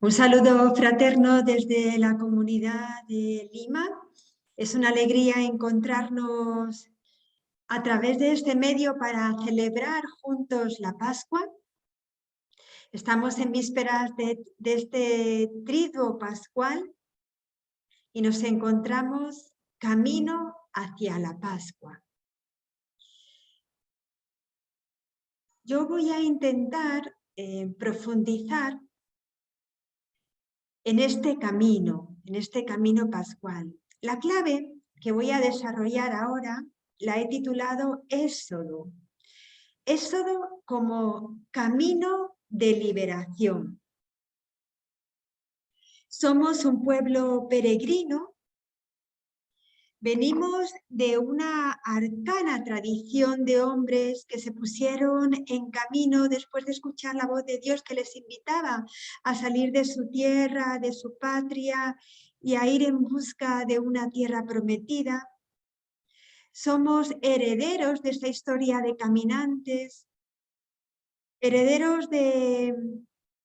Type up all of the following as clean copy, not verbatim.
Un saludo fraterno desde la comunidad de Lima. Es una alegría encontrarnos a través de este medio para celebrar juntos la Pascua. Estamos en vísperas de este triduo pascual y nos encontramos camino hacia la Pascua. Yo voy a intentar profundizar en este camino pascual. La clave que voy a desarrollar ahora la he titulado Éxodo. Éxodo como camino de liberación. Somos un pueblo peregrino. Venimos de una arcana tradición de hombres que se pusieron en camino después de escuchar la voz de Dios que les invitaba a salir de su tierra, de su patria y a ir en busca de una tierra prometida. Somos herederos de esta historia de caminantes, herederos de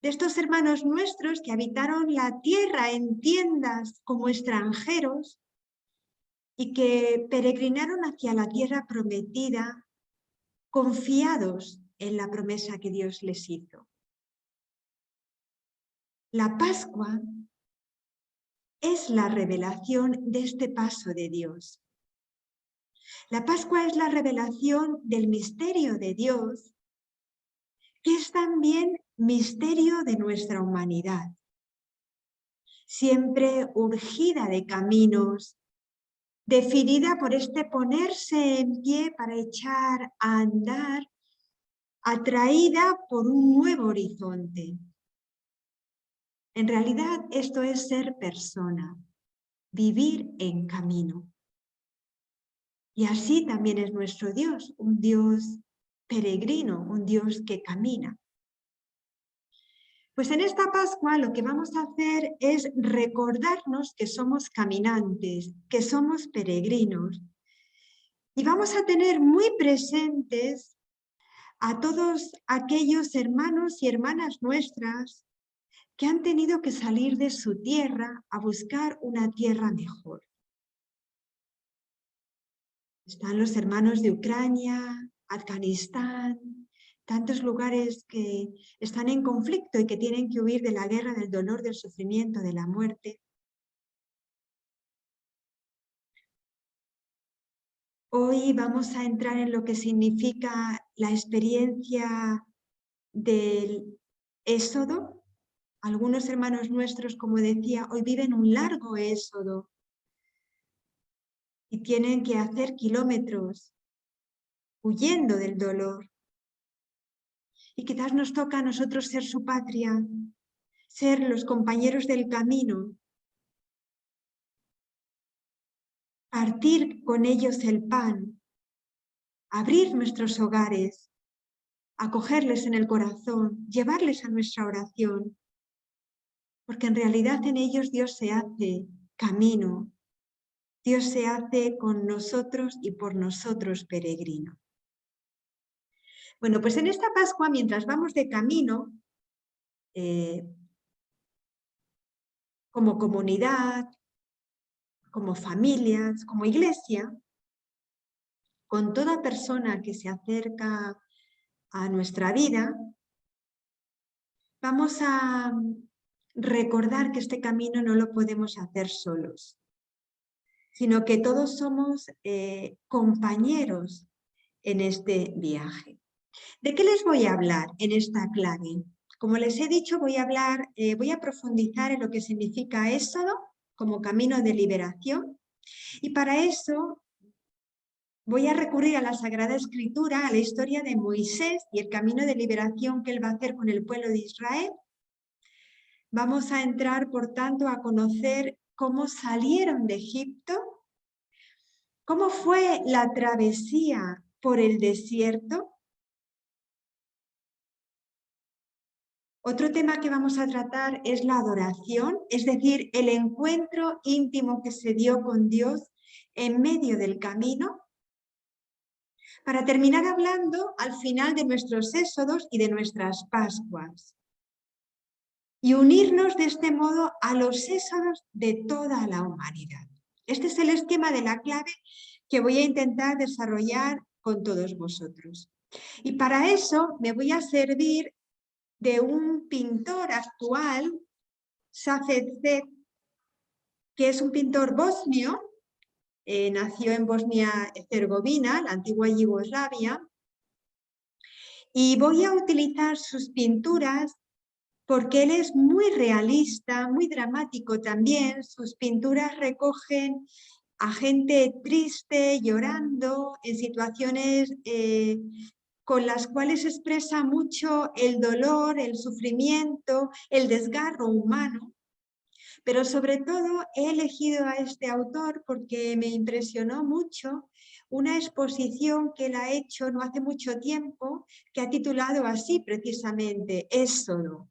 estos hermanos nuestros que habitaron la tierra en tiendas como extranjeros y que peregrinaron hacia la tierra prometida, confiados en la promesa que Dios les hizo. La Pascua es la revelación de este paso de Dios. La Pascua es la revelación del misterio de Dios, que es también misterio de nuestra humanidad, siempre urgida de caminos, definida por este ponerse en pie para echar a andar, atraída por un nuevo horizonte. En realidad esto es ser persona, vivir en camino. Y así también es nuestro Dios, un Dios peregrino, un Dios que camina. Pues en esta Pascua lo que vamos a hacer es recordarnos que somos caminantes, que somos peregrinos. Y vamos a tener muy presentes a todos aquellos hermanos y hermanas nuestras que han tenido que salir de su tierra a buscar una tierra mejor. Están los hermanos de Ucrania, Afganistán, tantos lugares que están en conflicto y que tienen que huir de la guerra, del dolor, del sufrimiento, de la muerte. Hoy vamos a entrar en lo que significa la experiencia del éxodo. Algunos hermanos nuestros, como decía, hoy viven un largo éxodo y tienen que hacer kilómetros huyendo del dolor. Y quizás nos toca a nosotros ser su patria, ser los compañeros del camino, partir con ellos el pan, abrir nuestros hogares, acogerles en el corazón, llevarles a nuestra oración, porque en realidad en ellos Dios se hace camino, Dios se hace con nosotros y por nosotros peregrino. Bueno, pues en esta Pascua, mientras vamos de camino, como comunidad, como familias, como iglesia, con toda persona que se acerca a nuestra vida, vamos a recordar que este camino no lo podemos hacer solos, sino que todos somos compañeros en este viaje. ¿De qué les voy a hablar en esta clave? Como les he dicho, voy a profundizar en lo que significa Éxodo como camino de liberación, y para eso voy a recurrir a la Sagrada Escritura, a la historia de Moisés y el camino de liberación que él va a hacer con el pueblo de Israel. Vamos a entrar, por tanto, a conocer cómo salieron de Egipto, cómo fue la travesía por el desierto. Otro tema que vamos a tratar es la adoración, es decir, el encuentro íntimo que se dio con Dios en medio del camino, para terminar hablando al final de nuestros éxodos y de nuestras Pascuas. y unirnos de este modo a los éxodos de toda la humanidad. Este es el esquema de la clave que voy a intentar desarrollar con todos vosotros. Y para eso me voy a servir de un pintor actual, Safet Zet, que es un pintor bosnio, nació en Bosnia-Herzegovina, la antigua Yugoslavia, y voy a utilizar sus pinturas porque él es muy realista, muy dramático también. Sus pinturas recogen a gente triste, llorando, en situaciones con las cuales expresa mucho el dolor, el sufrimiento, el desgarro humano. Pero sobre todo he elegido a este autor porque me impresionó mucho una exposición que él ha hecho no hace mucho tiempo, que ha titulado así precisamente, Éxodo.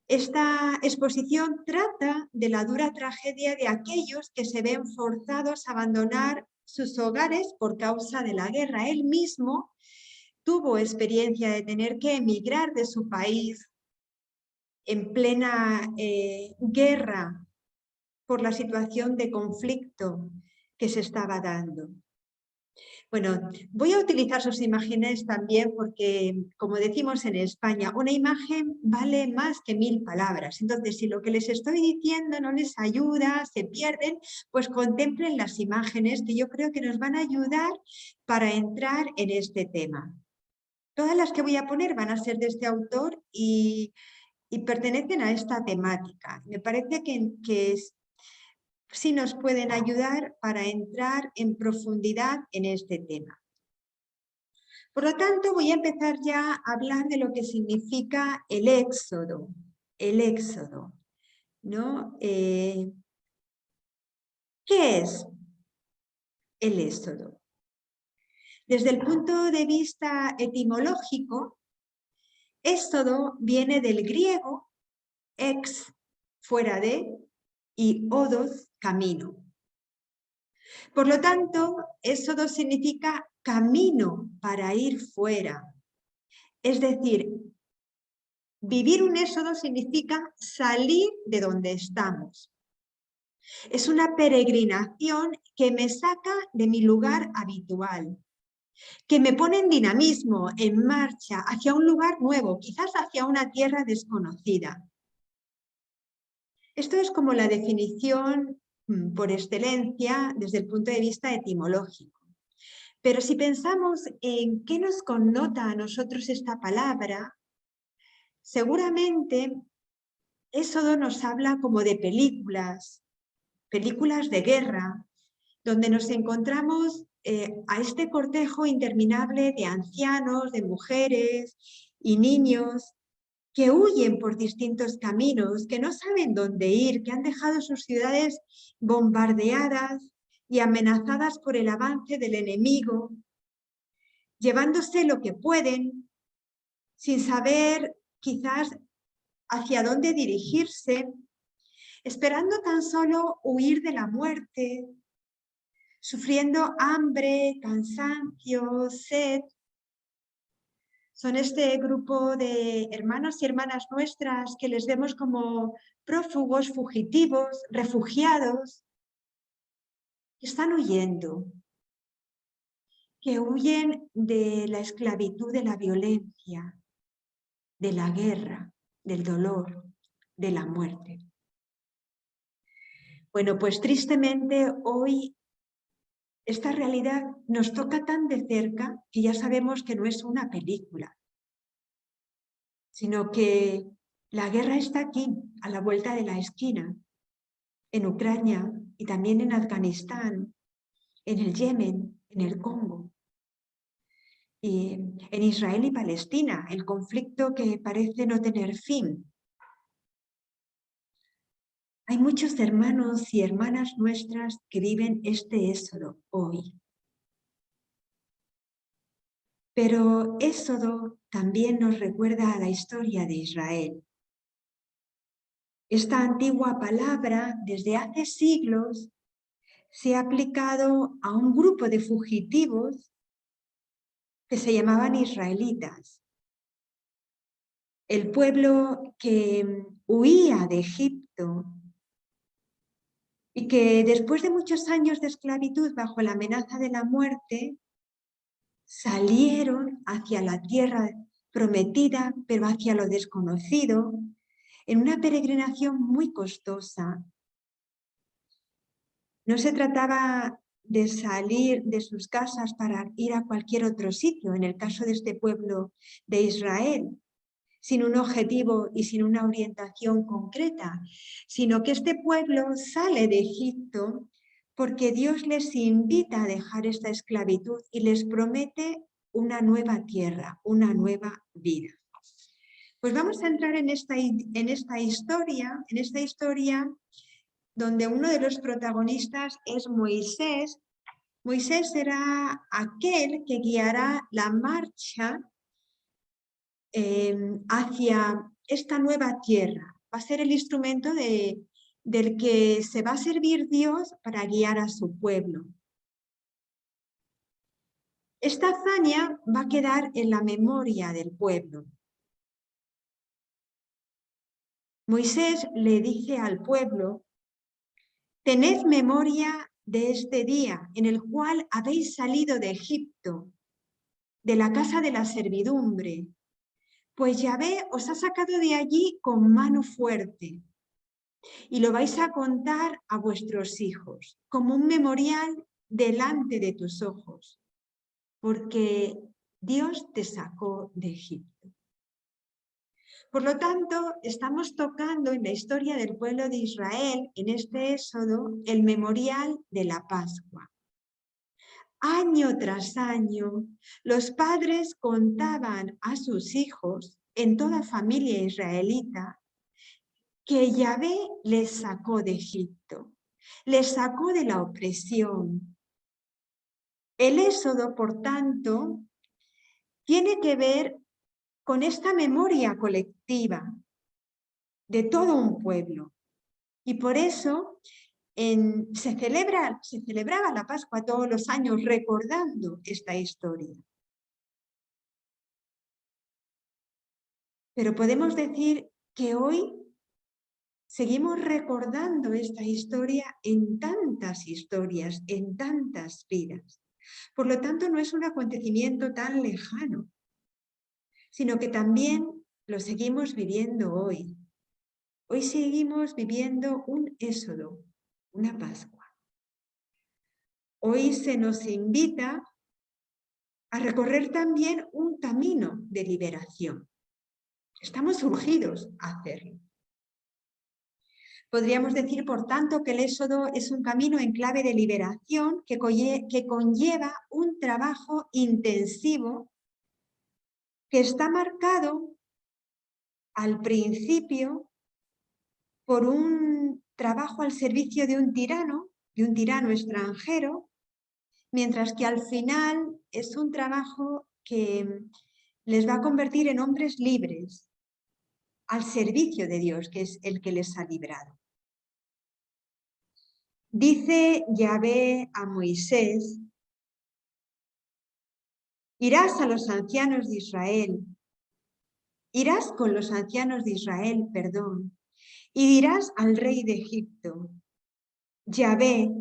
Esta exposición trata de la dura tragedia de aquellos que se ven forzados a abandonar sus hogares por causa de la guerra. Él mismo tuvo experiencia de tener que emigrar de su país en plena guerra por la situación de conflicto que se estaba dando. Bueno, voy a utilizar sus imágenes también porque, como decimos en España, una imagen vale más que 1000 palabras. Entonces, si lo que les estoy diciendo no les ayuda, se pierden, pues contemplen las imágenes que yo creo que nos van a ayudar para entrar en este tema. Todas las que voy a poner van a ser de este autor y pertenecen a esta temática. Me parece que sí nos pueden ayudar para entrar en profundidad en este tema. Por lo tanto, voy a empezar ya a hablar de lo que significa el éxodo, ¿no? ¿Qué es el éxodo? Desde el punto de vista etimológico, éxodo viene del griego ex, fuera de, y odos, camino. Por lo tanto, éxodo significa camino para ir fuera. Es decir, vivir un éxodo significa salir de donde estamos. Es una peregrinación que me saca de mi lugar habitual, que me pone en dinamismo, en marcha, hacia un lugar nuevo, quizás hacia una tierra desconocida. Esto es como la definición por excelencia desde el punto de vista etimológico. Pero si pensamos en qué nos connota a nosotros esta palabra, seguramente éxodo nos habla como de películas de guerra, donde nos encontramos a este cortejo interminable de ancianos, de mujeres y niños que huyen por distintos caminos, que no saben dónde ir, que han dejado sus ciudades bombardeadas y amenazadas por el avance del enemigo, llevándose lo que pueden, sin saber quizás hacia dónde dirigirse, esperando tan solo huir de la muerte, sufriendo hambre, cansancio, sed. Son este grupo de hermanos y hermanas nuestras que les vemos como prófugos, fugitivos, refugiados, que están huyendo, que huyen de la esclavitud, de la violencia, de la guerra, del dolor, de la muerte. Bueno, pues tristemente hoy esta realidad nos toca tan de cerca que ya sabemos que no es una película, sino que la guerra está aquí, a la vuelta de la esquina, en Ucrania y también en Afganistán, en el Yemen, en el Congo, y en Israel y Palestina, el conflicto que parece no tener fin. Hay muchos hermanos y hermanas nuestras que viven este éxodo hoy. Pero éxodo también nos recuerda a la historia de Israel. Esta antigua palabra, desde hace siglos, se ha aplicado a un grupo de fugitivos que se llamaban israelitas. El pueblo que huía de Egipto y que después de muchos años de esclavitud bajo la amenaza de la muerte, salieron hacia la tierra prometida, pero hacia lo desconocido, en una peregrinación muy costosa. No se trataba de salir de sus casas para ir a cualquier otro sitio, en el caso de este pueblo de Israel, sin un objetivo y sin una orientación concreta, sino que este pueblo sale de Egipto porque Dios les invita a dejar esta esclavitud y les promete una nueva tierra, una nueva vida. Pues vamos a entrar en esta historia donde uno de los protagonistas es Moisés. Moisés será aquel que guiará la marcha hacia esta nueva tierra. Va a ser el instrumento del que se va a servir Dios para guiar a su pueblo. Esta hazaña va a quedar en la memoria del pueblo. Moisés le dice al pueblo: tened memoria de este día en el cual habéis salido de Egipto, de la casa de la servidumbre, pues Yahvé os ha sacado de allí con mano fuerte y lo vais a contar a vuestros hijos como un memorial delante de tus ojos, porque Dios te sacó de Egipto. Por lo tanto, estamos tocando en la historia del pueblo de Israel, en este Éxodo, el memorial de la Pascua. Año tras año, los padres contaban a sus hijos, en toda familia israelita, que Yahvé les sacó de Egipto, les sacó de la opresión. El Éxodo, por tanto, tiene que ver con esta memoria colectiva de todo un pueblo. Y por eso se celebraba la Pascua todos los años recordando esta historia. Pero podemos decir que hoy seguimos recordando esta historia en tantas historias, en tantas vidas. Por lo tanto, no es un acontecimiento tan lejano, sino que también lo seguimos viviendo hoy. Hoy seguimos viviendo un Éxodo, una Pascua. Hoy se nos invita a recorrer también un camino de liberación. Estamos urgidos a hacerlo. Podríamos decir, por tanto, que el Éxodo es un camino en clave de liberación que conlleva un trabajo intensivo que está marcado al principio por un trabajo al servicio de un tirano extranjero, mientras que al final es un trabajo que les va a convertir en hombres libres, al servicio de Dios, que es el que les ha librado. Dice Yahvé a Moisés: irás a los ancianos de Israel, irás con los ancianos de Israel, y dirás al rey de Egipto: Yahvé,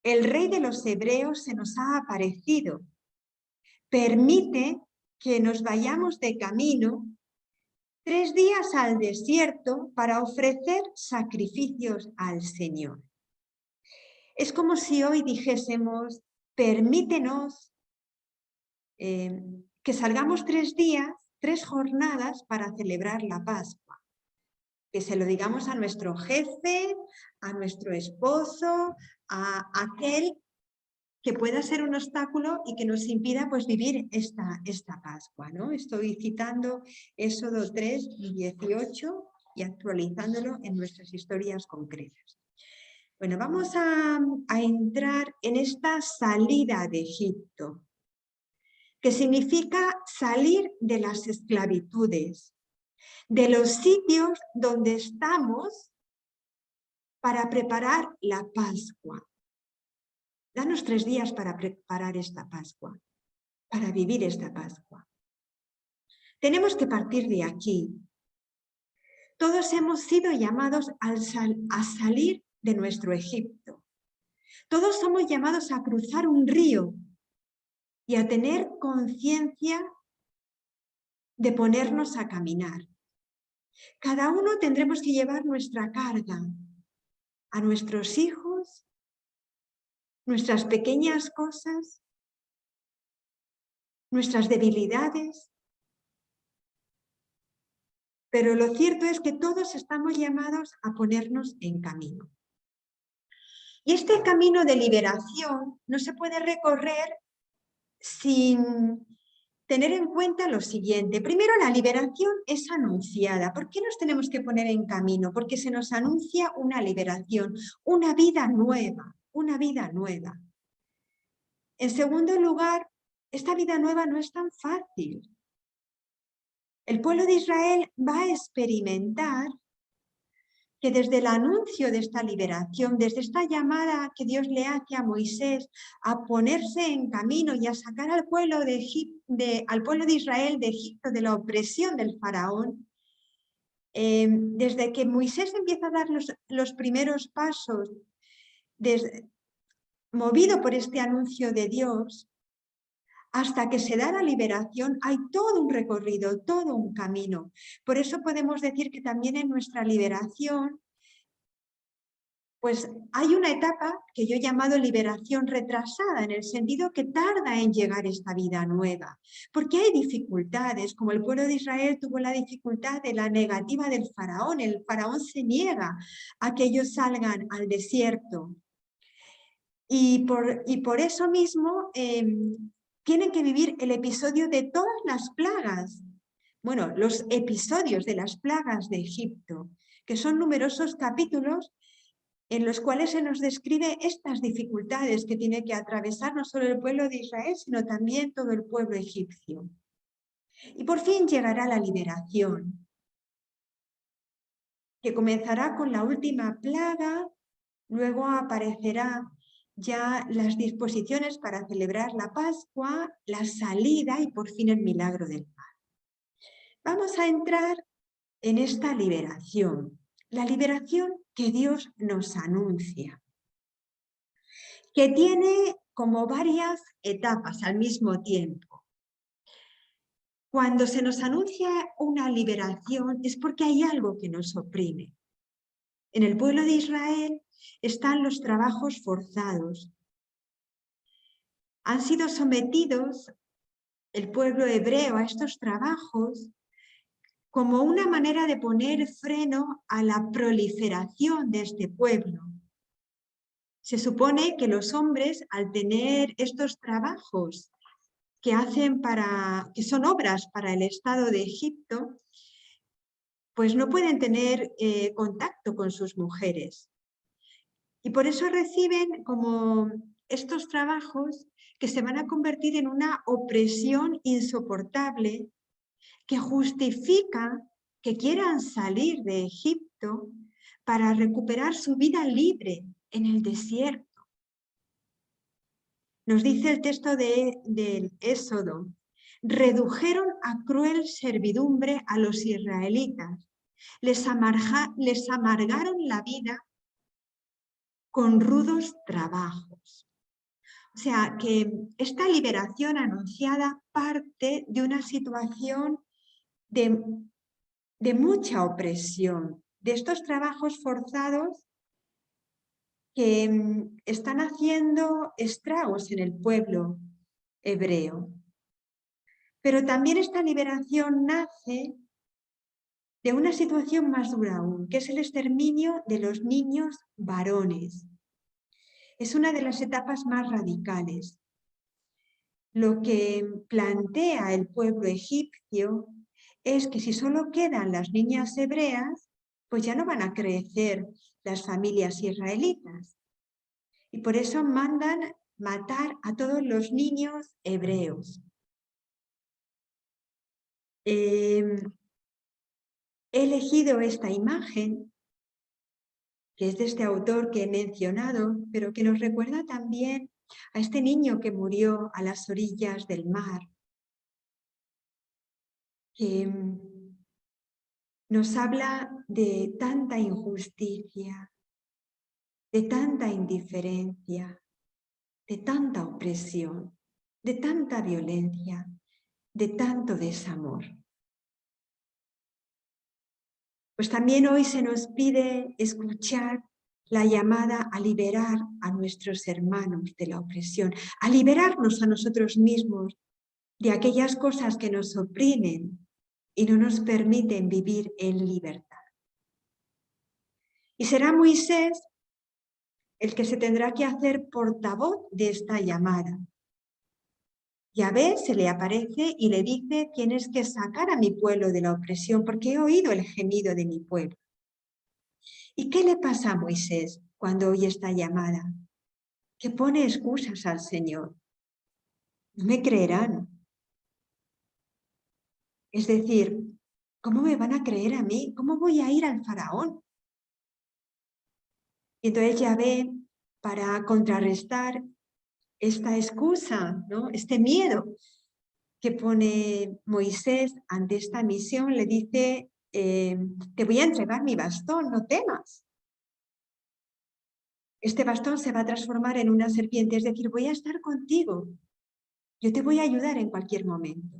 el rey de los hebreos, se nos ha aparecido. Permite que nos vayamos de camino 3 días al desierto para ofrecer sacrificios al Señor. Es como si hoy dijésemos: permítenos que salgamos 3 días, 3 jornadas para celebrar la Pascua. Que se lo digamos a nuestro jefe, a nuestro esposo, a aquel que pueda ser un obstáculo y que nos impida pues vivir esta Pascua, ¿no? Estoy citando Éxodo 3, 18 y actualizándolo en nuestras historias concretas. Bueno, vamos a entrar en esta salida de Egipto, que significa salir de las esclavitudes, de los sitios donde estamos para preparar la Pascua. Danos 3 días para preparar esta Pascua, para vivir esta Pascua. Tenemos que partir de aquí, Todos hemos sido llamados a salir de nuestro Egipto. Todos somos llamados a cruzar un río y a tener conciencia de ponernos a caminar. Cada uno tendremos que llevar nuestra carga a nuestros hijos, nuestras pequeñas cosas, nuestras debilidades. Pero lo cierto es que todos estamos llamados a ponernos en camino. Y este camino de liberación no se puede recorrer sin tener en cuenta lo siguiente. Primero, la liberación es anunciada. ¿Por qué nos tenemos que poner en camino? Porque se nos anuncia una liberación, una vida nueva, una vida nueva. En segundo lugar, esta vida nueva no es tan fácil. El pueblo de Israel va a experimentar que desde el anuncio de esta liberación, desde esta llamada que Dios le hace a Moisés a ponerse en camino y a sacar al pueblo de Israel de Egipto, de la opresión del faraón, desde que Moisés empieza a dar los primeros pasos, movido por este anuncio de Dios, hasta que se da la liberación, hay todo un recorrido, todo un camino. Por eso podemos decir que también en nuestra liberación, pues hay una etapa que yo he llamado liberación retrasada, en el sentido que tarda en llegar esta vida nueva, porque hay dificultades, como el pueblo de Israel tuvo la dificultad de la negativa del faraón. El faraón se niega a que ellos salgan al desierto. Y por eso mismo tienen que vivir el episodio de todas las plagas. Bueno, los episodios de las plagas de Egipto, que son numerosos capítulos en los cuales se nos describe estas dificultades que tiene que atravesar no solo el pueblo de Israel, sino también todo el pueblo egipcio. Y por fin llegará la liberación, que comenzará con la última plaga, luego aparecerá ya las disposiciones para celebrar la Pascua, la salida y por fin el milagro del mar. Vamos a entrar en esta liberación, la liberación que Dios nos anuncia, que tiene como varias etapas al mismo tiempo. Cuando se nos anuncia una liberación es porque hay algo que nos oprime. En el pueblo de Israel están los trabajos forzados. Han sido sometidos el pueblo hebreo a estos trabajos como una manera de poner freno a la proliferación de este pueblo. Se supone que los hombres, al tener estos trabajos que son obras para el Estado de Egipto, pues no pueden tener contacto con sus mujeres. Y por eso reciben como estos trabajos que se van a convertir en una opresión insoportable que justifica que quieran salir de Egipto para recuperar su vida libre en el desierto. Nos dice el texto del Éxodo: redujeron a cruel servidumbre a los israelitas, les amargaron la vida con rudos trabajos. O sea, que esta liberación anunciada parte de una situación de mucha opresión, de estos trabajos forzados que están haciendo estragos en el pueblo hebreo. Pero también esta liberación nace de una situación más dura aún, que es el exterminio de los niños varones. Es una de las etapas más radicales. Lo que plantea el pueblo egipcio es que si solo quedan las niñas hebreas, pues ya no van a crecer las familias israelitas. Y por eso mandan matar a todos los niños hebreos. He elegido esta imagen, que es de este autor que he mencionado, pero que nos recuerda también a este niño que murió a las orillas del mar, que nos habla de tanta injusticia, de tanta indiferencia, de tanta opresión, de tanta violencia, de tanto desamor. Pues también hoy se nos pide escuchar la llamada a liberar a nuestros hermanos de la opresión, a liberarnos a nosotros mismos de aquellas cosas que nos oprimen y no nos permiten vivir en libertad. Y será Moisés el que se tendrá que hacer portavoz de esta llamada. Yahvé se le aparece y le dice: tienes que sacar a mi pueblo de la opresión porque he oído el gemido de mi pueblo. ¿Y qué le pasa a Moisés cuando oye esta llamada? Que pone excusas al Señor. No me creerán. Es decir, ¿cómo me van a creer a mí? ¿Cómo voy a ir al faraón? Y entonces Yahvé, para contrarrestar esta excusa, ¿no? Este miedo que pone Moisés ante esta misión, le dice: te voy a entregar mi bastón, no temas. Este bastón se va a transformar en una serpiente, es decir, voy a estar contigo. Yo te voy a ayudar en cualquier momento.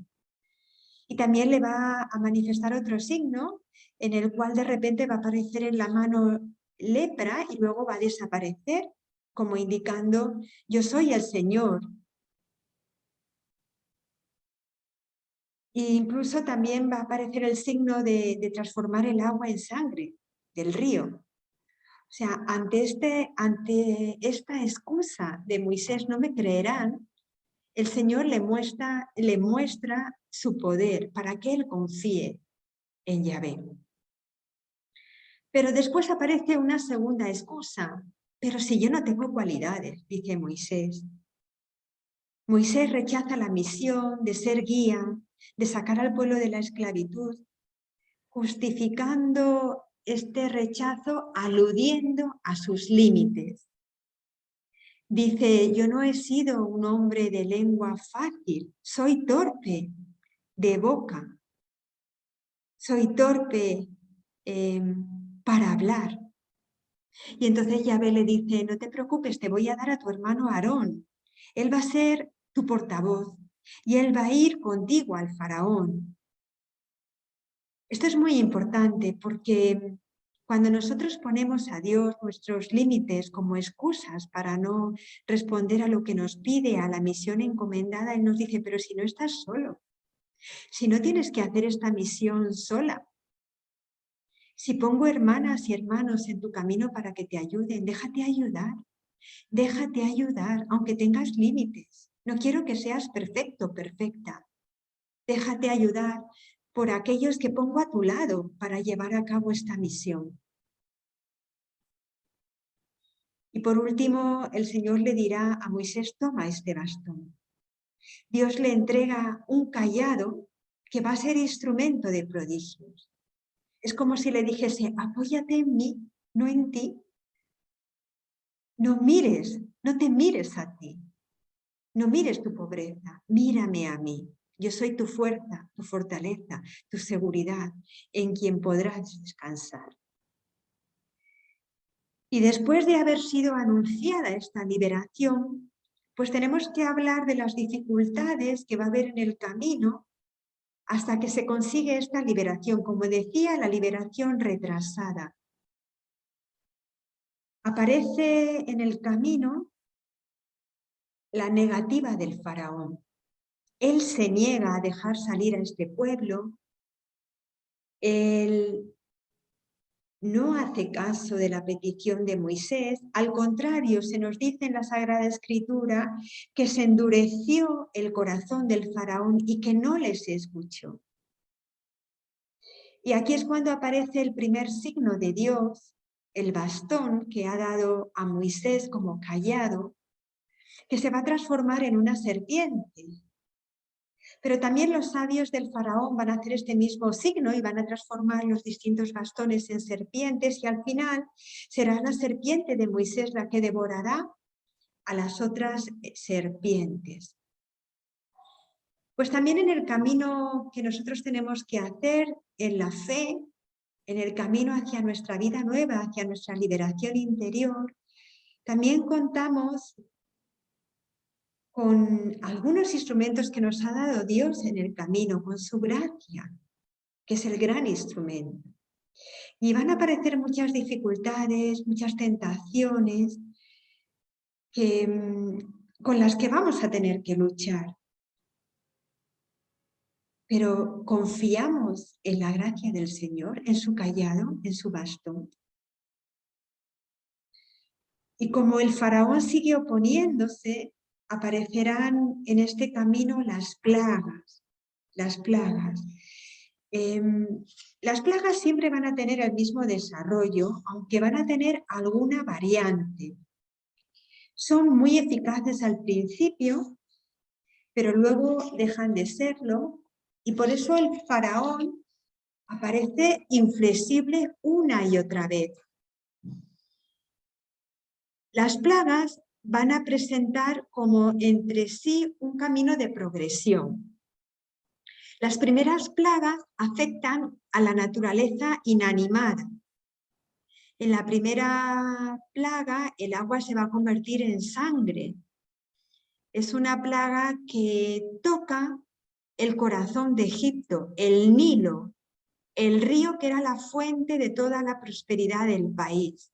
Y también le va a manifestar otro signo en el cual de repente va a aparecer en la mano lepra y luego va a desaparecer, como indicando: yo soy el Señor. E incluso también va a aparecer el signo de transformar el agua en sangre del río. O sea, ante esta excusa de Moisés, no me creerán, el Señor le muestra su poder para que él confíe en Yahvé. Pero después aparece una segunda excusa. Pero si yo no tengo cualidades, dice Moisés. Moisés rechaza la misión de ser guía, de sacar al pueblo de la esclavitud, justificando este rechazo aludiendo a sus límites. Dice: yo no he sido un hombre de lengua fácil, soy torpe de boca, soy torpe para hablar. Y entonces Yahvé le dice: no te preocupes, te voy a dar a tu hermano Aarón. Él va a ser tu portavoz y él va a ir contigo al faraón. Esto es muy importante porque cuando nosotros ponemos a Dios nuestros límites como excusas para no responder a lo que nos pide, a la misión encomendada, Él nos dice: pero si no estás solo, si no tienes que hacer esta misión sola, si pongo hermanas y hermanos en tu camino para que te ayuden, déjate ayudar, aunque tengas límites. No quiero que seas perfecto, perfecta. Déjate ayudar por aquellos que pongo a tu lado para llevar a cabo esta misión. Y por último, el Señor le dirá a Moisés: toma este bastón. Dios le entrega un cayado que va a ser instrumento de prodigios. Es como si le dijese: apóyate en mí, no en ti. No te mires a ti. No mires tu pobreza, mírame a mí. Yo soy tu fuerza, tu fortaleza, tu seguridad, en quien podrás descansar. Y después de haber sido anunciada esta liberación, pues tenemos que hablar de las dificultades que va a haber en el camino hasta que se consigue esta liberación. Como decía, la liberación retrasada. Aparece en el camino la negativa del faraón. Él se niega a dejar salir a este pueblo. Él no hace caso de la petición de Moisés. Al contrario, se nos dice en la Sagrada Escritura que se endureció el corazón del faraón y que no les escuchó. Y aquí es cuando aparece el primer signo de Dios, el bastón que ha dado a Moisés como cayado, que se va a transformar en una serpiente. Pero también los sabios del faraón van a hacer este mismo signo y van a transformar los distintos bastones en serpientes, y al final será la serpiente de Moisés la que devorará a las otras serpientes. Pues también en el camino que nosotros tenemos que hacer en la fe, en el camino hacia nuestra vida nueva, hacia nuestra liberación interior, también contamos con algunos instrumentos que nos ha dado Dios en el camino, con su gracia, que es el gran instrumento. Y van a aparecer muchas dificultades, muchas tentaciones con las que vamos a tener que luchar. Pero confiamos en la gracia del Señor, en su cayado, en su bastón. Y como el faraón sigue oponiéndose, aparecerán en este camino las plagas. Las plagas. Las plagas siempre van a tener el mismo desarrollo, aunque van a tener alguna variante. Son muy eficaces al principio, pero luego dejan de serlo, y por eso el faraón aparece inflexible una y otra vez. Las plagas van a presentar como entre sí un camino de progresión. Las primeras plagas afectan a la naturaleza inanimada. En la primera plaga, el agua se va a convertir en sangre. Es una plaga que toca el corazón de Egipto, el Nilo, el río que era la fuente de toda la prosperidad del país.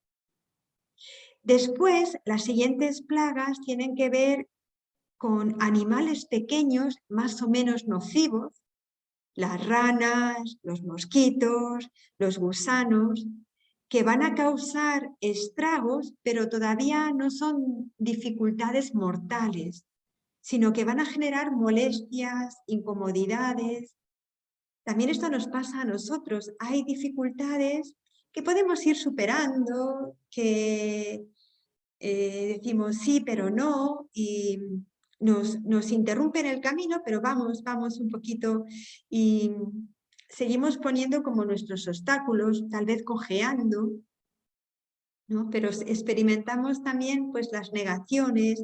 Después, las siguientes plagas tienen que ver con animales pequeños más o menos nocivos, las ranas, los mosquitos, los gusanos, que van a causar estragos, pero todavía no son dificultades mortales, sino que van a generar molestias, incomodidades. También esto nos pasa a nosotros. Hay dificultades que podemos ir superando, que decimos sí, pero no, y nos interrumpen el camino, pero vamos un poquito y seguimos poniendo como nuestros obstáculos, tal vez cojeando, ¿no? Pero experimentamos también pues las negaciones,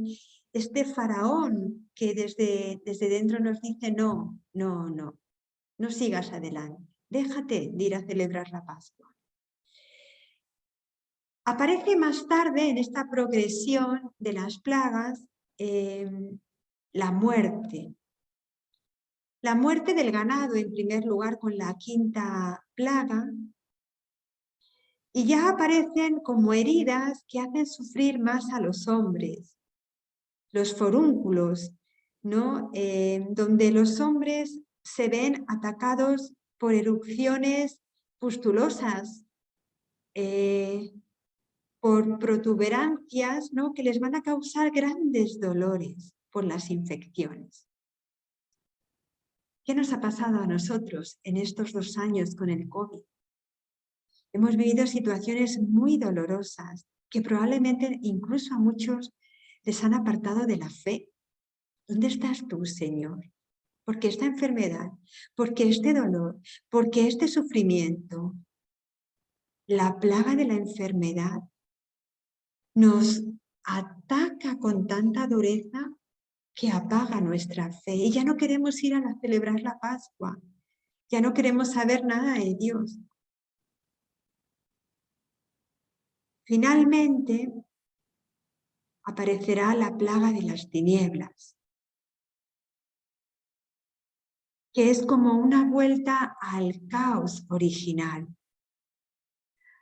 este faraón que desde dentro nos dice no, no, no, no sigas adelante, déjate de ir a celebrar la Pascua. Aparece más tarde en esta progresión de las plagas la muerte. La muerte del ganado en primer lugar con la quinta plaga, y ya aparecen como heridas que hacen sufrir más a los hombres. Los forúnculos, ¿no? Donde los hombres se ven atacados por erupciones pustulosas, por protuberancias, ¿no? Que les van a causar grandes dolores por las infecciones. ¿Qué nos ha pasado a nosotros en estos 2 años con el COVID? Hemos vivido situaciones muy dolorosas que probablemente incluso a muchos les han apartado de la fe. ¿Dónde estás tú, Señor? Porque esta enfermedad, porque este dolor, porque este sufrimiento, la plaga de la enfermedad nos ataca con tanta dureza que apaga nuestra fe. Y ya no queremos ir a celebrar la Pascua. Ya no queremos saber nada de Dios. Finalmente, aparecerá la plaga de las tinieblas, que es como una vuelta al caos original,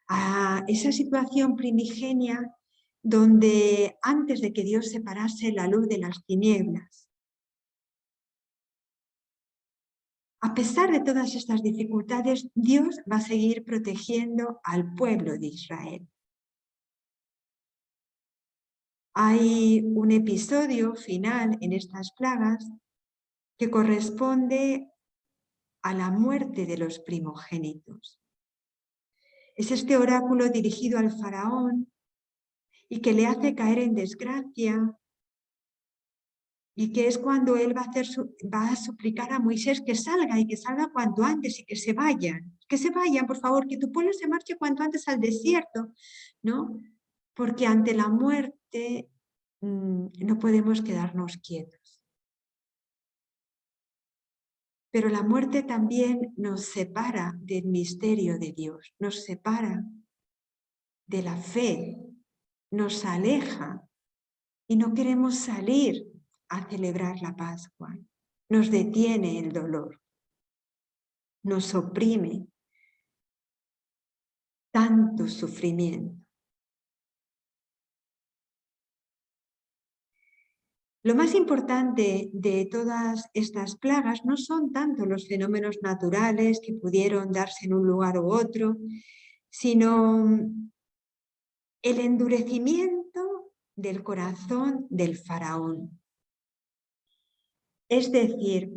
a esa situación primigenia donde antes de que Dios separase la luz de las tinieblas. A pesar de todas estas dificultades, Dios va a seguir protegiendo al pueblo de Israel. Hay un episodio final en estas plagas que corresponde a la muerte de los primogénitos. Es este oráculo dirigido al faraón y que le hace caer en desgracia, y que es cuando él va a suplicar a Moisés que salga y que salga cuanto antes y que se vayan, por favor, que tu pueblo se marche cuanto antes al desierto, ¿no? Porque ante la muerte no podemos quedarnos quietos. Pero la muerte también nos separa del misterio de Dios, nos separa de la fe, nos aleja y no queremos salir a celebrar la Pascua. Nos detiene el dolor, nos oprime tanto sufrimiento. Lo más importante de todas estas plagas no son tanto los fenómenos naturales que pudieron darse en un lugar u otro, sino el endurecimiento del corazón del faraón. Es decir,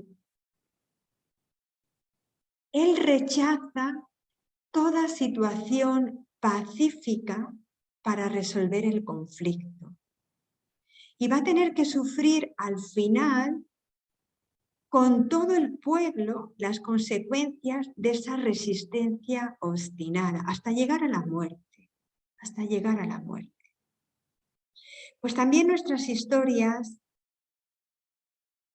él rechaza toda situación pacífica para resolver el conflicto. Y va a tener que sufrir al final con todo el pueblo las consecuencias de esa resistencia obstinada, hasta llegar a la muerte, hasta llegar a la muerte. Pues también nuestras historias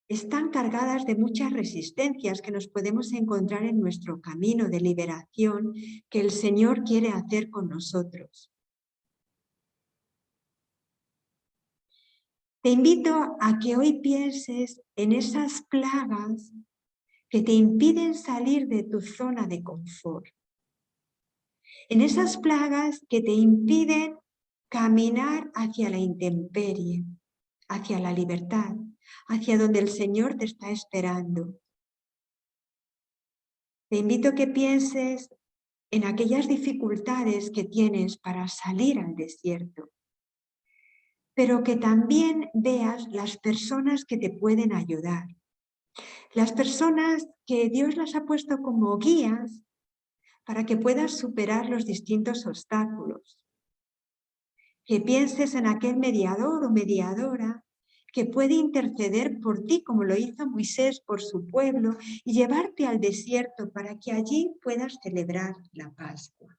están cargadas de muchas resistencias que nos podemos encontrar en nuestro camino de liberación que el Señor quiere hacer con nosotros. Te invito a que hoy pienses en esas plagas que te impiden salir de tu zona de confort, en esas plagas que te impiden caminar hacia la intemperie, hacia la libertad, hacia donde el Señor te está esperando. Te invito a que pienses en aquellas dificultades que tienes para salir al desierto, pero que también veas las personas que te pueden ayudar, las personas que Dios las ha puesto como guías para que puedas superar los distintos obstáculos. Que pienses en aquel mediador o mediadora que puede interceder por ti, como lo hizo Moisés por su pueblo, y llevarte al desierto para que allí puedas celebrar la Pascua.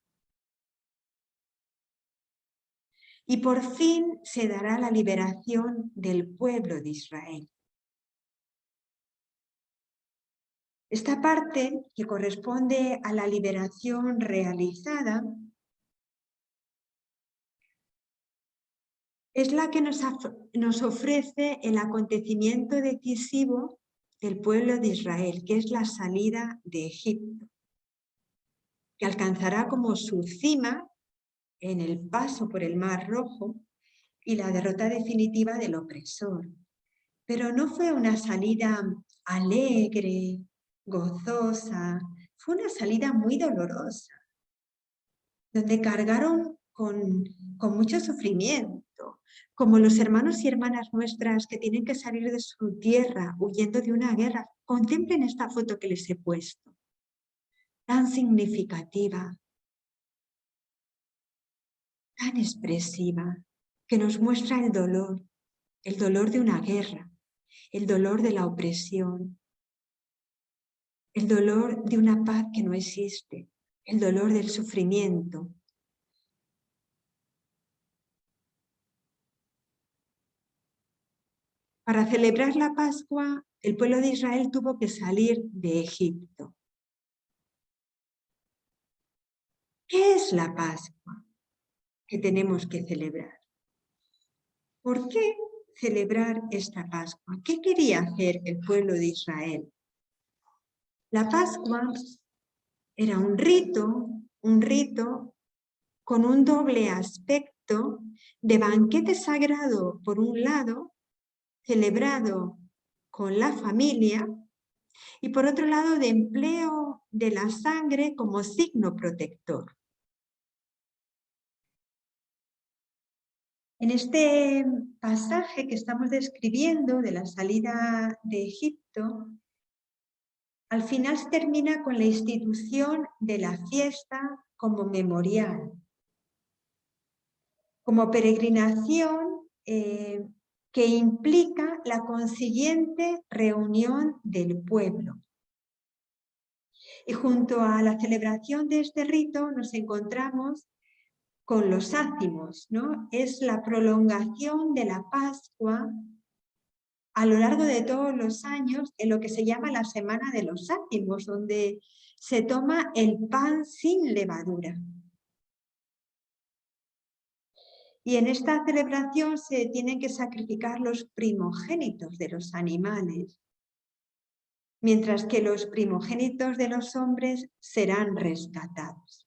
Y por fin se dará la liberación del pueblo de Israel. Esta parte, que corresponde a la liberación realizada, es la que nos ofrece el acontecimiento decisivo del pueblo de Israel, que es la salida de Egipto, que alcanzará como su cima en el paso por el Mar Rojo y la derrota definitiva del opresor. Pero no fue una salida alegre, gozosa, fue una salida muy dolorosa, donde cargaron con mucho sufrimiento, como los hermanos y hermanas nuestras que tienen que salir de su tierra huyendo de una guerra. Contemplen esta foto que les he puesto, tan significativa, tan expresiva, que nos muestra el dolor de una guerra, el dolor de la opresión, el dolor de una paz que no existe, el dolor del sufrimiento. Para celebrar la Pascua, el pueblo de Israel tuvo que salir de Egipto. ¿Qué es la Pascua que tenemos que celebrar? ¿Por qué celebrar esta Pascua? ¿Qué quería hacer el pueblo de Israel? La Pascua era un rito con un doble aspecto de banquete sagrado por un lado, celebrado con la familia, y por otro lado de empleo de la sangre como signo protector. En este pasaje que estamos describiendo de la salida de Egipto, al final se termina con la institución de la fiesta como memorial, como peregrinación que implica la consiguiente reunión del pueblo. Y junto a la celebración de este rito nos encontramos con los ázimos, ¿no? Es la prolongación de la Pascua a lo largo de todos los años en lo que se llama la Semana de los Ázimos, donde se toma el pan sin levadura. Y en esta celebración se tienen que sacrificar los primogénitos de los animales, mientras que los primogénitos de los hombres serán rescatados.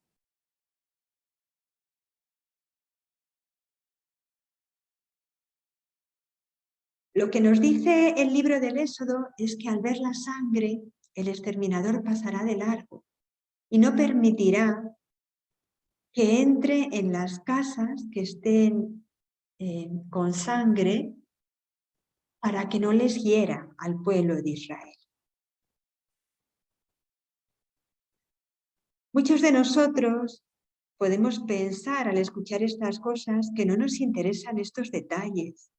Lo que nos dice el libro del Éxodo es que al ver la sangre, el exterminador pasará de largo y no permitirá que entre en las casas que estén con sangre para que no les hiera al pueblo de Israel. Muchos de nosotros podemos pensar al escuchar estas cosas que no nos interesan estos detalles,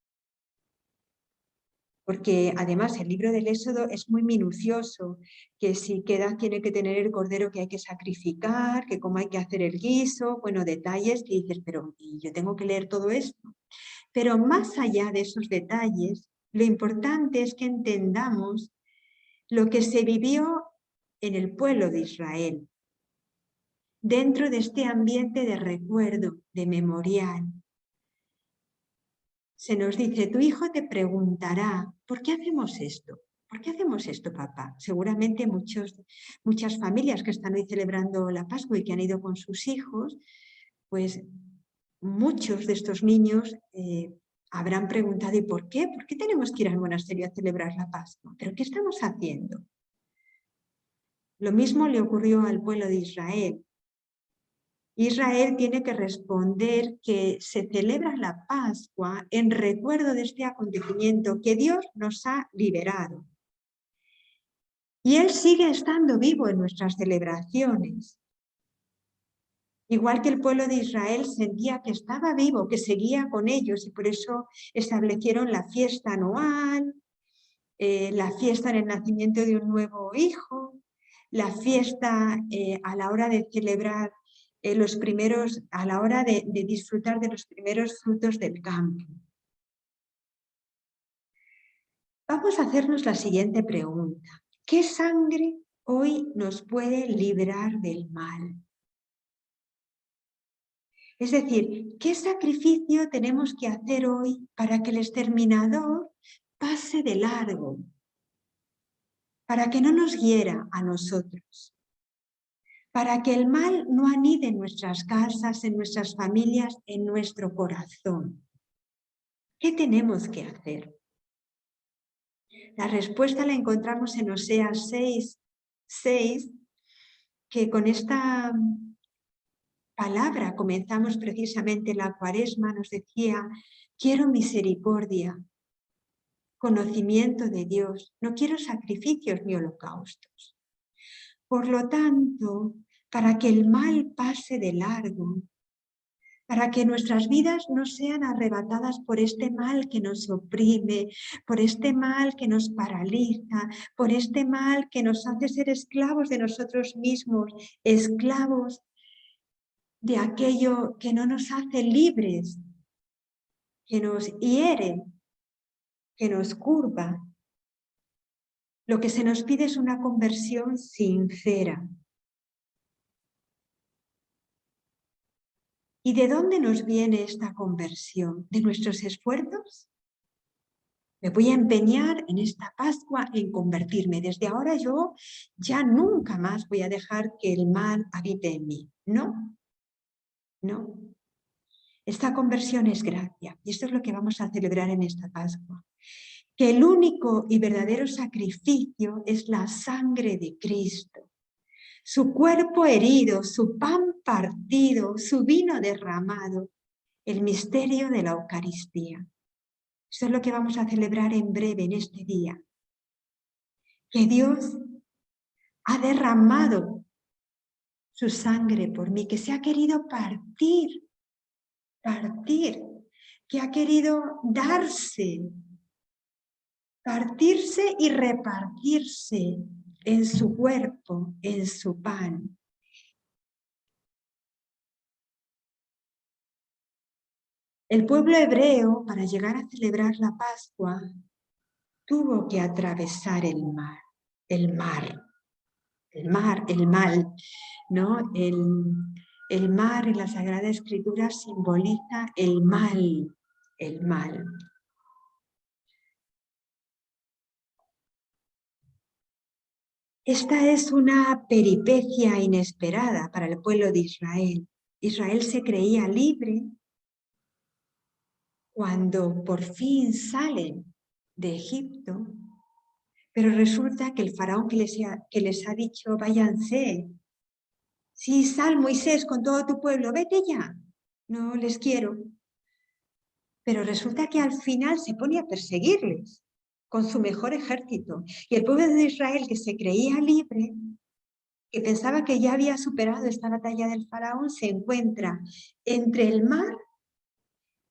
porque además el libro del Éxodo es muy minucioso, que si qué edad tiene que tener el cordero que hay que sacrificar, que cómo hay que hacer el guiso, bueno, detalles que dices, pero yo tengo que leer todo esto. Pero más allá de esos detalles, lo importante es que entendamos lo que se vivió en el pueblo de Israel, dentro de este ambiente de recuerdo, de memorial. Se nos dice, tu hijo te preguntará, ¿por qué hacemos esto? ¿Por qué hacemos esto, papá? Seguramente muchas familias que están hoy celebrando la Pascua y que han ido con sus hijos, pues muchos de estos niños habrán preguntado, ¿y por qué? ¿Por qué tenemos que ir al monasterio a celebrar la Pascua? ¿Pero qué estamos haciendo? Lo mismo le ocurrió al pueblo de Israel. Israel tiene que responder que se celebra la Pascua en recuerdo de este acontecimiento que Dios nos ha liberado. Y Él sigue estando vivo en nuestras celebraciones. Igual que el pueblo de Israel sentía que estaba vivo, que seguía con ellos y por eso establecieron la fiesta anual, la fiesta en el nacimiento de un nuevo hijo, la fiesta a la hora de celebrar a la hora de disfrutar de los primeros frutos del campo. Vamos a hacernos la siguiente pregunta. ¿Qué sangre hoy nos puede librar del mal? Es decir, ¿qué sacrificio tenemos que hacer hoy para que el exterminador pase de largo? Para que no nos hiera a nosotros. Para que el mal no anide en nuestras casas, en nuestras familias, en nuestro corazón. ¿Qué tenemos que hacer? La respuesta la encontramos en Oseas 6, que con esta palabra comenzamos precisamente la Cuaresma, nos decía, quiero misericordia, conocimiento de Dios, no quiero sacrificios ni holocaustos. Por lo tanto, para que el mal pase de largo, para que nuestras vidas no sean arrebatadas por este mal que nos oprime, por este mal que nos paraliza, por este mal que nos hace ser esclavos de nosotros mismos, esclavos de aquello que no nos hace libres, que nos hiere, que nos curva. Lo que se nos pide es una conversión sincera. ¿Y de dónde nos viene esta conversión? ¿De nuestros esfuerzos? Me voy a empeñar en esta Pascua en convertirme. Desde ahora yo ya nunca más voy a dejar que el mal habite en mí. No, no. Esta conversión es gracia y esto es lo que vamos a celebrar en esta Pascua. Que el único y verdadero sacrificio es la sangre de Cristo. Su cuerpo herido, su pan partido, su vino derramado, el misterio de la Eucaristía. Eso es lo que vamos a celebrar en breve, en este día. Que Dios ha derramado su sangre por mí, que se ha querido partir, que ha querido partirse y repartirse en su cuerpo, en su pan. El pueblo hebreo, para llegar a celebrar la Pascua, tuvo que atravesar el mar, el mal, ¿no? El mar en la Sagrada Escritura simboliza el mal, el mal. Esta es una peripecia inesperada para el pueblo de Israel. Israel se creía libre cuando por fin salen de Egipto, pero resulta que el faraón que les ha dicho, váyanse, sí, sal Moisés con todo tu pueblo, vete ya, no les quiero. Pero resulta que al final se pone a perseguirles con su mejor ejército. Y el pueblo de Israel, que se creía libre, que pensaba que ya había superado esta batalla del faraón, se encuentra entre el mar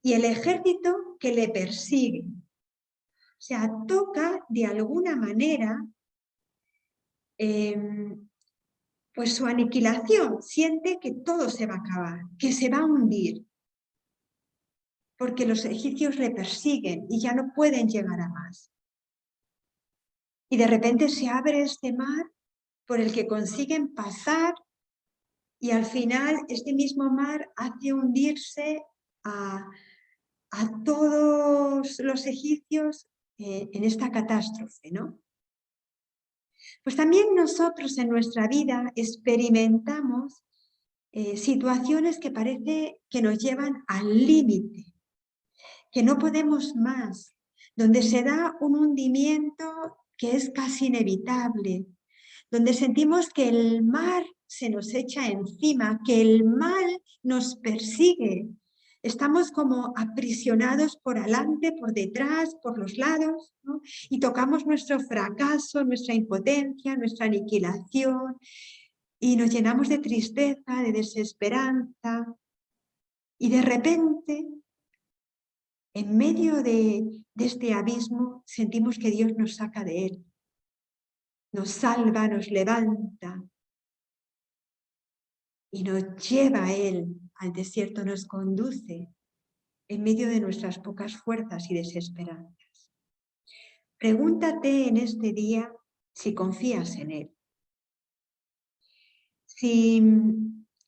y el ejército que le persigue. O sea, toca de alguna manera pues su aniquilación. Siente que todo se va a acabar, que se va a hundir, porque los egipcios le persiguen y ya no pueden llegar a más. Y de repente se abre este mar por el que consiguen pasar y al final este mismo mar hace hundirse a todos los egipcios en esta catástrofe, ¿no? Pues también nosotros en nuestra vida experimentamos situaciones que parece que nos llevan al límite, que no podemos más, donde se da un hundimiento que es casi inevitable, donde sentimos que el mar se nos echa encima, que el mal nos persigue. Estamos como aprisionados por adelante, por detrás, por los lados, ¿no? Y tocamos nuestro fracaso, nuestra impotencia, nuestra aniquilación, y nos llenamos de tristeza, de desesperanza, y de repente, en medio de este abismo, sentimos que Dios nos saca de él, nos salva, nos levanta y nos lleva a él al desierto, nos conduce en medio de nuestras pocas fuerzas y desesperanzas. Pregúntate en este día si confías en él, si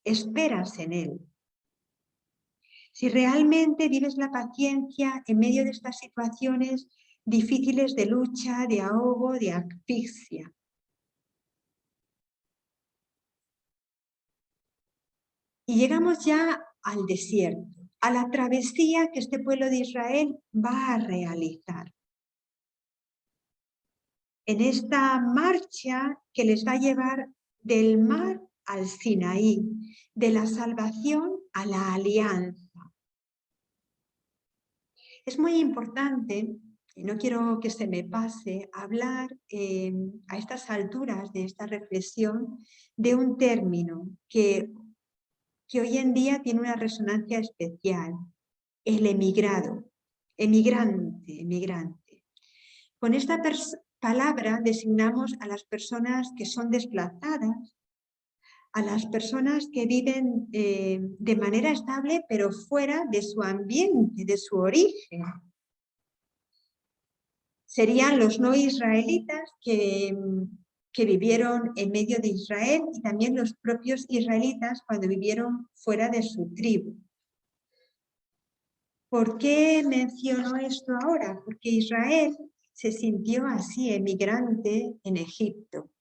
esperas en él, si realmente vives la paciencia en medio de estas situaciones difíciles de lucha, de ahogo, de asfixia. Y llegamos ya al desierto, a la travesía que este pueblo de Israel va a realizar. En esta marcha que les va a llevar del mar al Sinaí, de la salvación a la alianza. Es muy importante, y no quiero que se me pase, hablar a estas alturas de esta reflexión de un término que hoy en día tiene una resonancia especial, el emigrado, emigrante. Con esta palabra designamos a las personas que son desplazadas, a las personas que viven de manera estable pero fuera de su ambiente, de su origen. Serían los no israelitas que vivieron en medio de Israel y también los propios israelitas cuando vivieron fuera de su tribu. ¿Por qué menciono esto ahora? Porque Israel se sintió así, emigrante en Egipto.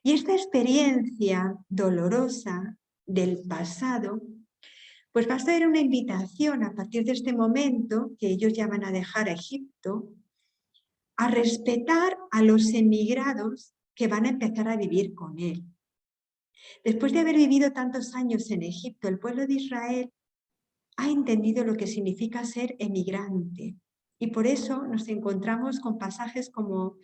Y esta experiencia dolorosa del pasado, pues va a ser una invitación a partir de este momento, que ellos ya van a dejar a Egipto, a respetar a los emigrados que van a empezar a vivir con él. Después de haber vivido tantos años en Egipto, el pueblo de Israel ha entendido lo que significa ser emigrante. Y por eso nos encontramos con pasajes como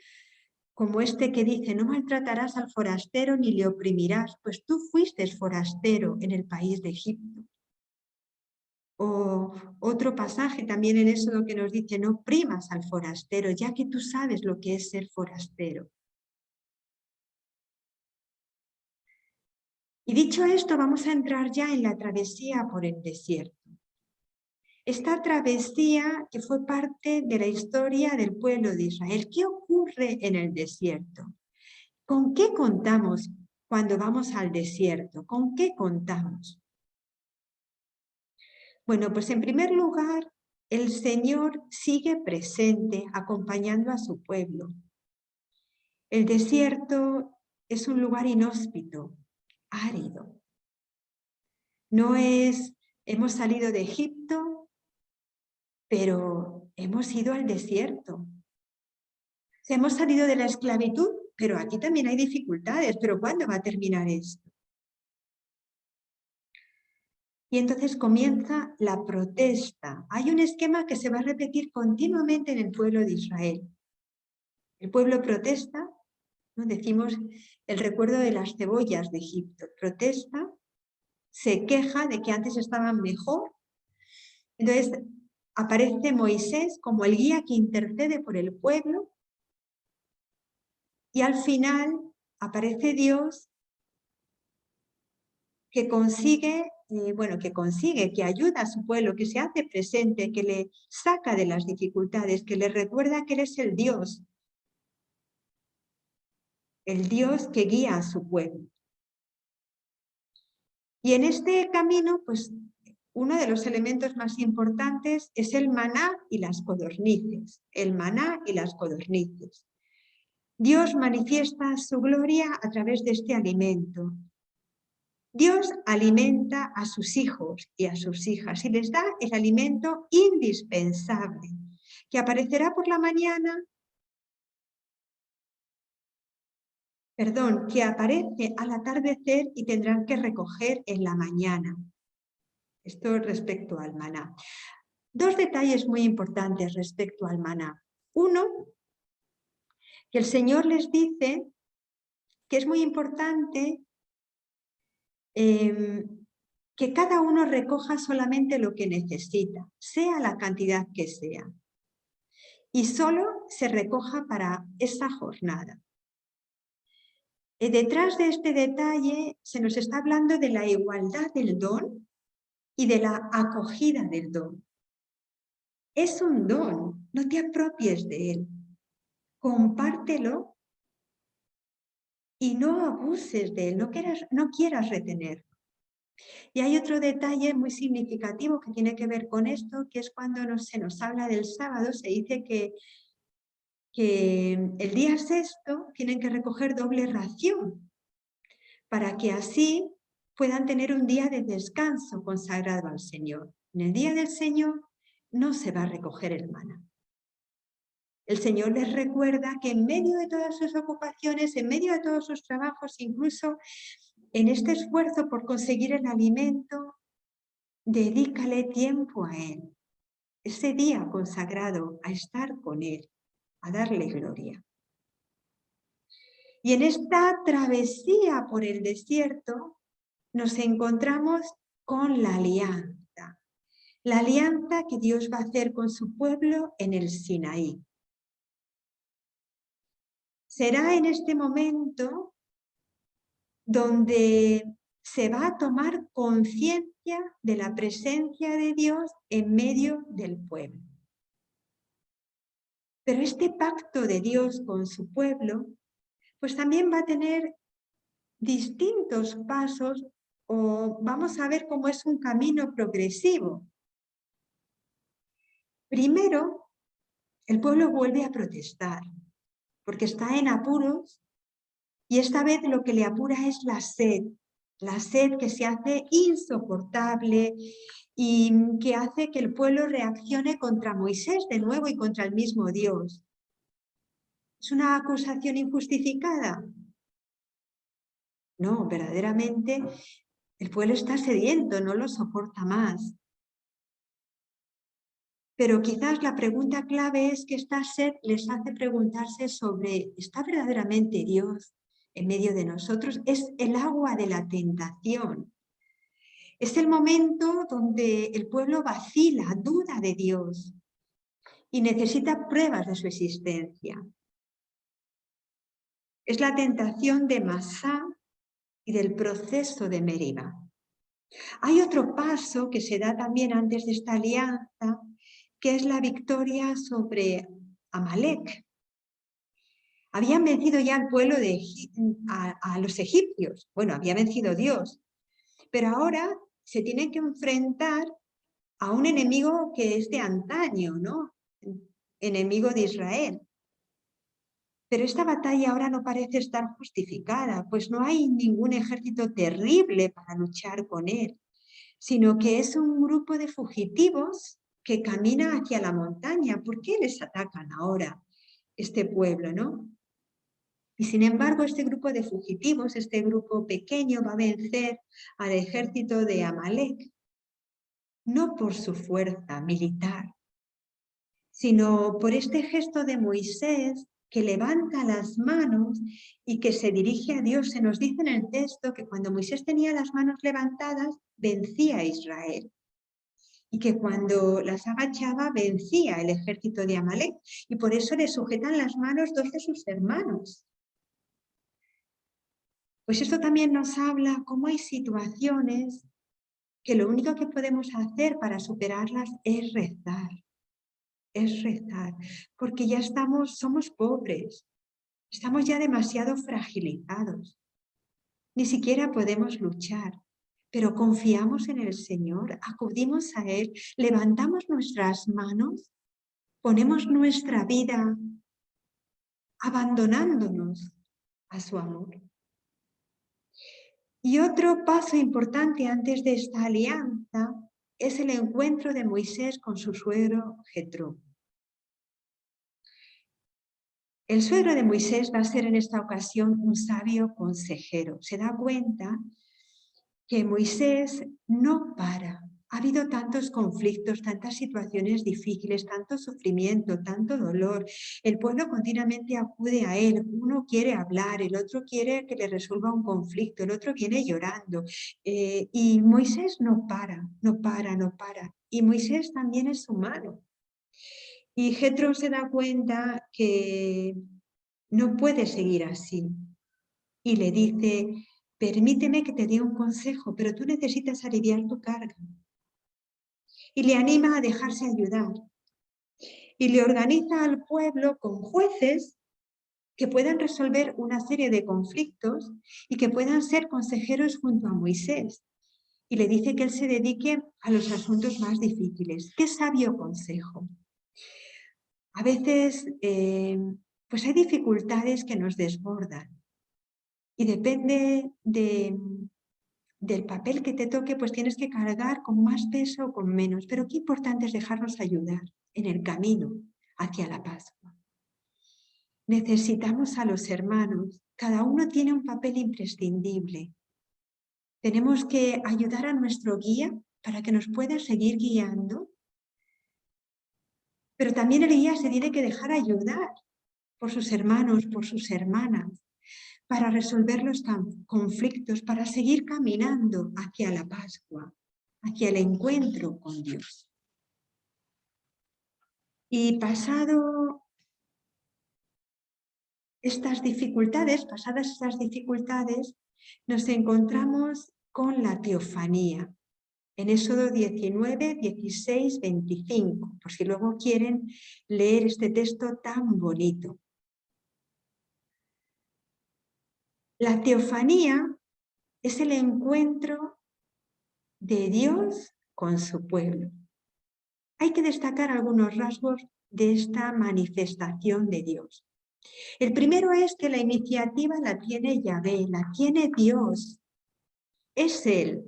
este que dice, no maltratarás al forastero ni le oprimirás, pues tú fuiste forastero en el país de Egipto. O otro pasaje también en Éxodo que nos dice, no oprimas al forastero, ya que tú sabes lo que es ser forastero. Y dicho esto, vamos a entrar ya en la travesía por el desierto. esta travesía que fue parte de la historia del pueblo de Israel. ¿Qué ocurre en el desierto? ¿Con qué contamos cuando vamos al desierto? ¿Con qué contamos? Bueno, pues en primer lugar, el Señor sigue presente acompañando a su pueblo. El desierto es un lugar inhóspito, árido. No es, hemos salido de Egipto, pero hemos ido al desierto. Hemos salido de la esclavitud, pero aquí también hay dificultades. ¿Pero cuándo va a terminar esto? Y entonces comienza la protesta. Hay un esquema que se va a repetir continuamente en el pueblo de Israel. El pueblo protesta, ¿no? Decimos el recuerdo de las cebollas de Egipto. Protesta, se queja de que antes estaban mejor. Entonces aparece Moisés como el guía que intercede por el pueblo. Y al final aparece Dios que consigue, que ayuda a su pueblo, que se hace presente, que le saca de las dificultades, que le recuerda que Él es el Dios que guía a su pueblo. Y en este camino, pues, uno de los elementos más importantes es el maná y las codornices. El maná y las codornices. Dios manifiesta su gloria a través de este alimento. Dios alimenta a sus hijos y a sus hijas y les da el alimento indispensable, que aparecerá por la mañana, que aparece al atardecer y tendrán que recoger en la mañana. Esto respecto al maná. Dos detalles muy importantes respecto al maná. Uno, que el Señor les dice que es muy importante que cada uno recoja solamente lo que necesita, sea la cantidad que sea, y solo se recoja para esa jornada. Detrás de este detalle se nos está hablando de la igualdad del don y de la acogida del don. Es un don, no te apropies de él, compártelo y no abuses de él, no quieras retenerlo. Y hay otro detalle muy significativo que tiene que ver con esto, que es cuando se nos habla del sábado, se dice que el día sexto tienen que recoger doble ración, para que así puedan tener un día de descanso consagrado al Señor. En el día del Señor no se va a recoger el maná. El Señor les recuerda que en medio de todas sus ocupaciones, en medio de todos sus trabajos, incluso en este esfuerzo por conseguir el alimento, dedícale tiempo a Él. Ese día consagrado a estar con Él, a darle gloria. Y en esta travesía por el desierto nos encontramos con la alianza que Dios va a hacer con su pueblo en el Sinaí. Será en este momento donde se va a tomar conciencia de la presencia de Dios en medio del pueblo. Pero este pacto de Dios con su pueblo, pues también va a tener distintos pasos, o vamos a ver cómo es un camino progresivo. Primero, el pueblo vuelve a protestar, porque está en apuros, y esta vez lo que le apura es la sed que se hace insoportable y que hace que el pueblo reaccione contra Moisés de nuevo y contra el mismo Dios. ¿Es una acusación injustificada? No, verdaderamente el pueblo está sediento, no lo soporta más. Pero quizás la pregunta clave es que esta sed les hace preguntarse sobre, ¿está verdaderamente Dios en medio de nosotros? Es el agua de la tentación. Es el momento donde el pueblo vacila, duda de Dios y necesita pruebas de su existencia. Es la tentación de Masá y del proceso de Meriba. Hay otro paso que se da también antes de esta alianza, que es la victoria sobre Amalek. Habían vencido ya al pueblo a los egipcios. Bueno, había vencido Dios. Pero ahora se tienen que enfrentar a un enemigo que es de antaño, ¿no? Enemigo de Israel. Pero esta batalla ahora no parece estar justificada, pues no hay ningún ejército terrible para luchar con él, sino que es un grupo de fugitivos que camina hacia la montaña. ¿Por qué les atacan ahora este pueblo, no? Y sin embargo, este grupo de fugitivos, este grupo pequeño, va a vencer al ejército de Amalek, no por su fuerza militar, sino por este gesto de Moisés que levanta las manos y que se dirige a Dios. Se nos dice en el texto que cuando Moisés tenía las manos levantadas, vencía a Israel. Y que cuando las agachaba, vencía el ejército de Amalek. Y por eso le sujetan las manos dos de sus hermanos. Pues esto también nos habla cómo hay situaciones que lo único que podemos hacer para superarlas es rezar, porque ya somos pobres, estamos ya demasiado fragilizados, ni siquiera podemos luchar, pero confiamos en el Señor, acudimos a Él, levantamos nuestras manos, ponemos nuestra vida abandonándonos a su amor. Y otro paso importante antes de esta alianza es el encuentro de Moisés con su suegro Jetro. El suegro de Moisés va a ser en esta ocasión un sabio consejero. Se da cuenta que Moisés no para. Ha habido tantos conflictos, tantas situaciones difíciles, tanto sufrimiento, tanto dolor. El pueblo continuamente acude a él. Uno quiere hablar, el otro quiere que le resuelva un conflicto, el otro viene llorando. Y Moisés no para. Y Moisés también es humano. Y Jetro se da cuenta que no puede seguir así. Y le dice: permíteme que te dé un consejo, pero tú necesitas aliviar tu carga. Y le anima a dejarse ayudar. Y le organiza al pueblo con jueces que puedan resolver una serie de conflictos y que puedan ser consejeros junto a Moisés. Y le dice que él se dedique a los asuntos más difíciles. ¡Qué sabio consejo! A veces, pues hay dificultades que nos desbordan. Y depende del papel que te toque, pues tienes que cargar con más peso o con menos. Pero qué importante es dejarnos ayudar en el camino hacia la Pascua. Necesitamos a los hermanos. Cada uno tiene un papel imprescindible. Tenemos que ayudar a nuestro guía para que nos pueda seguir guiando. Pero también el guía se tiene que dejar ayudar por sus hermanos, por sus hermanas, para resolver los conflictos, para seguir caminando hacia la Pascua, hacia el encuentro con Dios. Y pasadas estas dificultades, nos encontramos con la teofanía. En Éxodo 19, 16, 25, por si luego quieren leer este texto tan bonito. La teofanía es el encuentro de Dios con su pueblo. Hay que destacar algunos rasgos de esta manifestación de Dios. El primero es que la iniciativa la tiene Yahvé, la tiene Dios. Es Él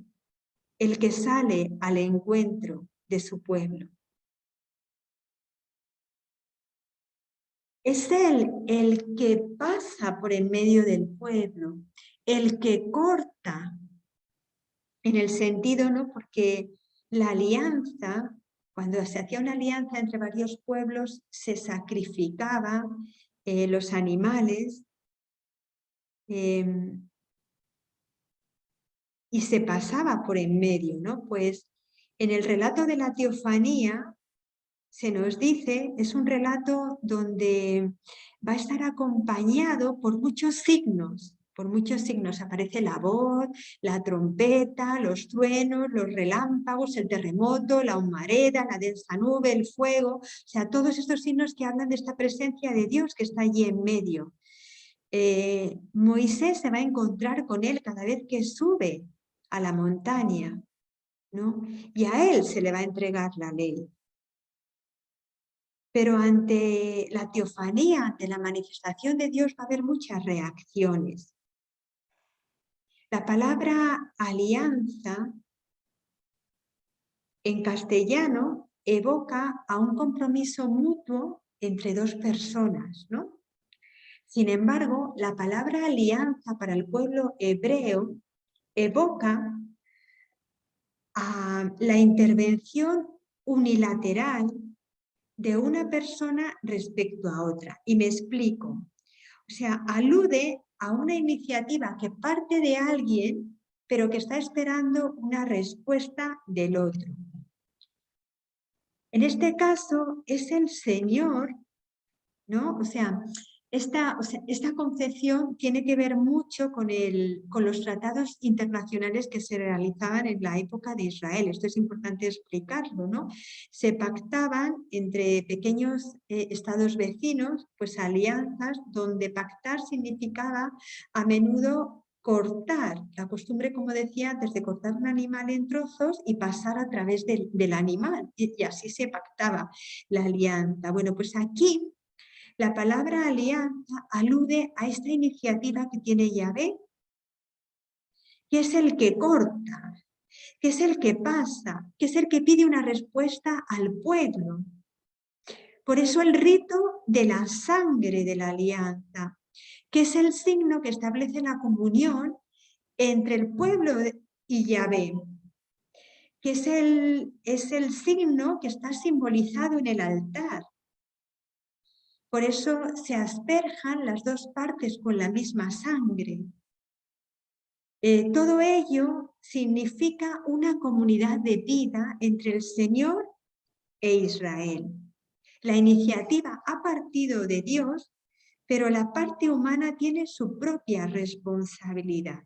el que sale al encuentro de su pueblo. Es Él el que pasa por en medio del pueblo, el que corta, en el sentido, ¿no? Porque la alianza, cuando se hacía una alianza entre varios pueblos, se sacrificaban los animales y se pasaba por en medio, ¿no? Pues en el relato de la teofanía se nos dice, es un relato donde va a estar acompañado por muchos signos por muchos signos. Aparece la voz, la trompeta, los truenos, los relámpagos, el terremoto, la humareda, la densa nube, el fuego. O sea, todos estos signos que hablan de esta presencia de Dios que está allí en medio. Moisés se va a encontrar con él cada vez que sube a la montaña, ¿no? Y a él se le va a entregar la ley. Pero ante la teofanía, ante la manifestación de Dios, va a haber muchas reacciones. La palabra alianza en castellano evoca a un compromiso mutuo entre dos personas, ¿no? Sin embargo, la palabra alianza para el pueblo hebreo evoca a la intervención unilateral de una persona respecto a otra. Y me explico. O sea, alude a una iniciativa que parte de alguien, pero que está esperando una respuesta del otro. En este caso es el Señor, ¿no? O sea, esta concepción tiene que ver mucho con los tratados internacionales que se realizaban en la época de Israel. Esto es importante explicarlo, ¿no? Se pactaban entre pequeños estados vecinos, pues alianzas donde pactar significaba a menudo cortar, la costumbre, como decía antes, de cortar un animal en trozos y pasar a través del animal, y así se pactaba la alianza. Bueno, pues aquí la palabra alianza alude a esta iniciativa que tiene Yahvé, que es el que corta, que es el que pasa, que es el que pide una respuesta al pueblo. Por eso el rito de la sangre de la alianza, que es el signo que establece la comunión entre el pueblo y Yahvé, que es el signo que está simbolizado en el altar. Por eso se asperjan las dos partes con la misma sangre. Todo ello significa una comunidad de vida entre el Señor e Israel. La iniciativa ha partido de Dios, pero la parte humana tiene su propia responsabilidad.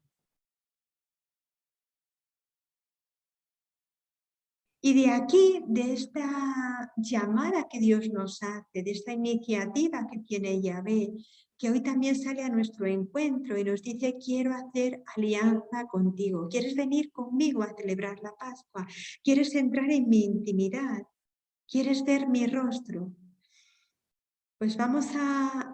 Y de aquí, de esta llamada que Dios nos hace, de esta iniciativa que tiene Yahvé, que hoy también sale a nuestro encuentro y nos dice: quiero hacer alianza contigo, ¿quieres venir conmigo a celebrar la Pascua? ¿Quieres entrar en mi intimidad? ¿Quieres ver mi rostro? Pues vamos a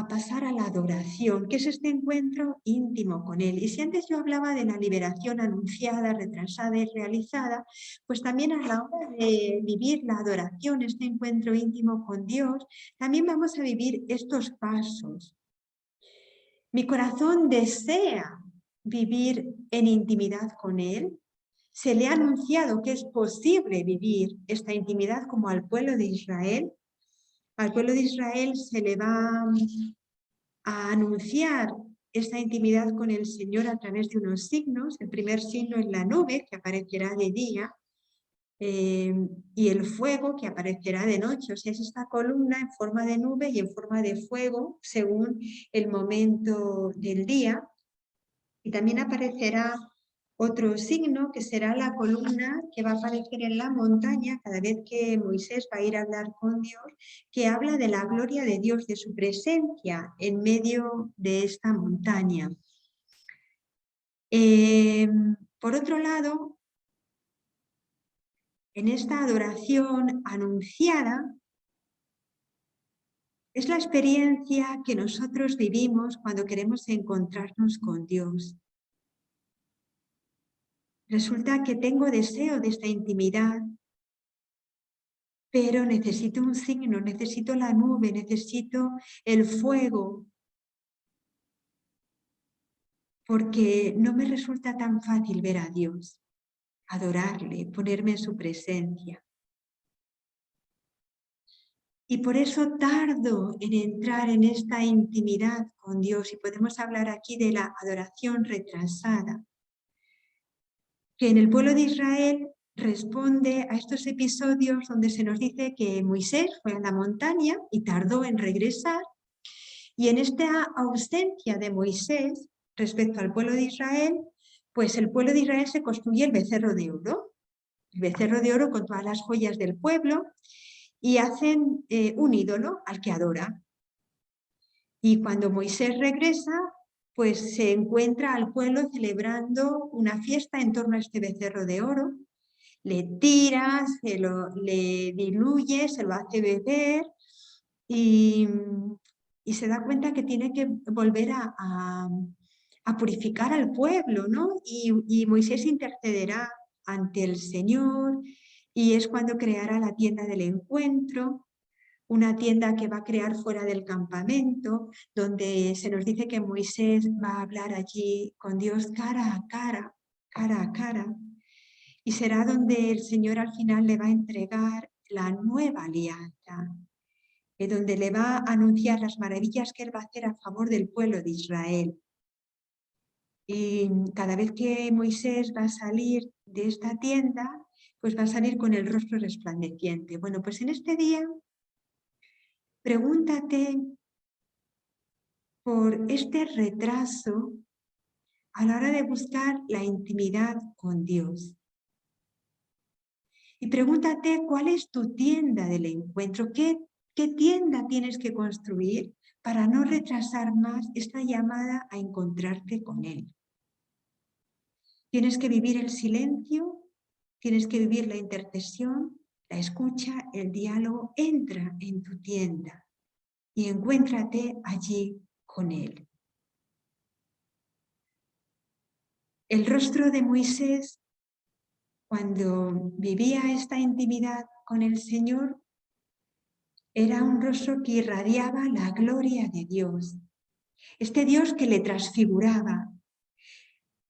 pasar a la adoración, que es este encuentro íntimo con Él. Y si antes yo hablaba de la liberación anunciada, retrasada y realizada, pues también a la hora de vivir la adoración, este encuentro íntimo con Dios, también vamos a vivir estos pasos. Mi corazón desea vivir en intimidad con Él. Se le ha anunciado que es posible vivir esta intimidad como al pueblo de Israel. Al pueblo de Israel se le va a anunciar esta intimidad con el Señor a través de unos signos. El primer signo es la nube, que aparecerá de día, y el fuego, que aparecerá de noche. O sea, es esta columna en forma de nube y en forma de fuego, según el momento del día. Y también aparecerá otro signo, que será la columna que va a aparecer en la montaña cada vez que Moisés va a ir a hablar con Dios, que habla de la gloria de Dios, de su presencia en medio de esta montaña. Por otro lado, en esta adoración anunciada, es la experiencia que nosotros vivimos cuando queremos encontrarnos con Dios. Resulta que tengo deseo de esta intimidad, pero necesito un signo, necesito la nube, necesito el fuego, porque no me resulta tan fácil ver a Dios, adorarle, ponerme en su presencia. Y por eso tardo en entrar en esta intimidad con Dios, y podemos hablar aquí de la adoración retrasada, que en el pueblo de Israel responde a estos episodios donde se nos dice que Moisés fue a la montaña y tardó en regresar, y en esta ausencia de Moisés respecto al pueblo de Israel, pues el pueblo de Israel se construye el becerro de oro con todas las joyas del pueblo, y hacen un ídolo al que adora. Y cuando Moisés regresa, pues se encuentra al pueblo celebrando una fiesta en torno a este becerro de oro. Le tira, le diluye, se lo hace beber y se da cuenta que tiene que volver a purificar al pueblo, ¿no? Y Moisés intercederá ante el Señor, y es cuando creará la tienda del encuentro, una tienda que va a crear fuera del campamento, donde se nos dice que Moisés va a hablar allí con Dios cara a cara, cara a cara, y será donde el Señor al final le va a entregar la nueva alianza, donde le va a anunciar las maravillas que él va a hacer a favor del pueblo de Israel. Y cada vez que Moisés va a salir de esta tienda, pues va a salir con el rostro resplandeciente. Bueno, pues en este día, pregúntate por este retraso a la hora de buscar la intimidad con Dios. Y pregúntate cuál es tu tienda del encuentro, qué tienda tienes que construir para no retrasar más esta llamada a encontrarte con Él. Tienes que vivir el silencio, tienes que vivir la intercesión, la escucha, el diálogo. Entra en tu tienda y encuéntrate allí con Él. El rostro de Moisés, cuando vivía esta intimidad con el Señor, era un rostro que irradiaba la gloria de Dios. Este Dios que le transfiguraba,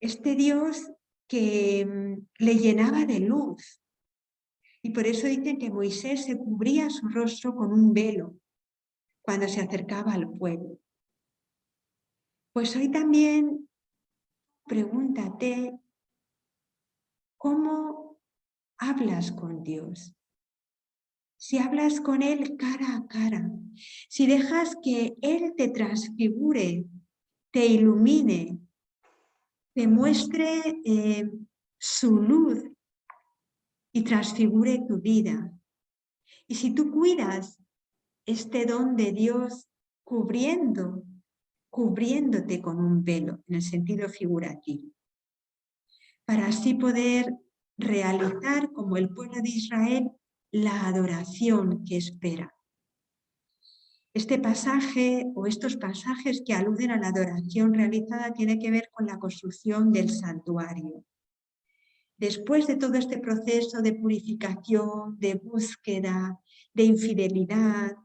este Dios que le llenaba de luz. Y por eso dicen que Moisés se cubría su rostro con un velo cuando se acercaba al pueblo. Pues hoy también pregúntate cómo hablas con Dios. Si hablas con Él cara a cara, si dejas que Él te transfigure, te ilumine, te muestre su luz y transfigure tu vida. Y si tú cuidas este don de Dios cubriéndote con un velo, en el sentido figurativo, para así poder realizar como el pueblo de Israel la adoración que espera. Este pasaje o estos pasajes que aluden a la adoración realizada tiene que ver con la construcción del santuario. Después de todo este proceso de purificación, de búsqueda, de infidelidad,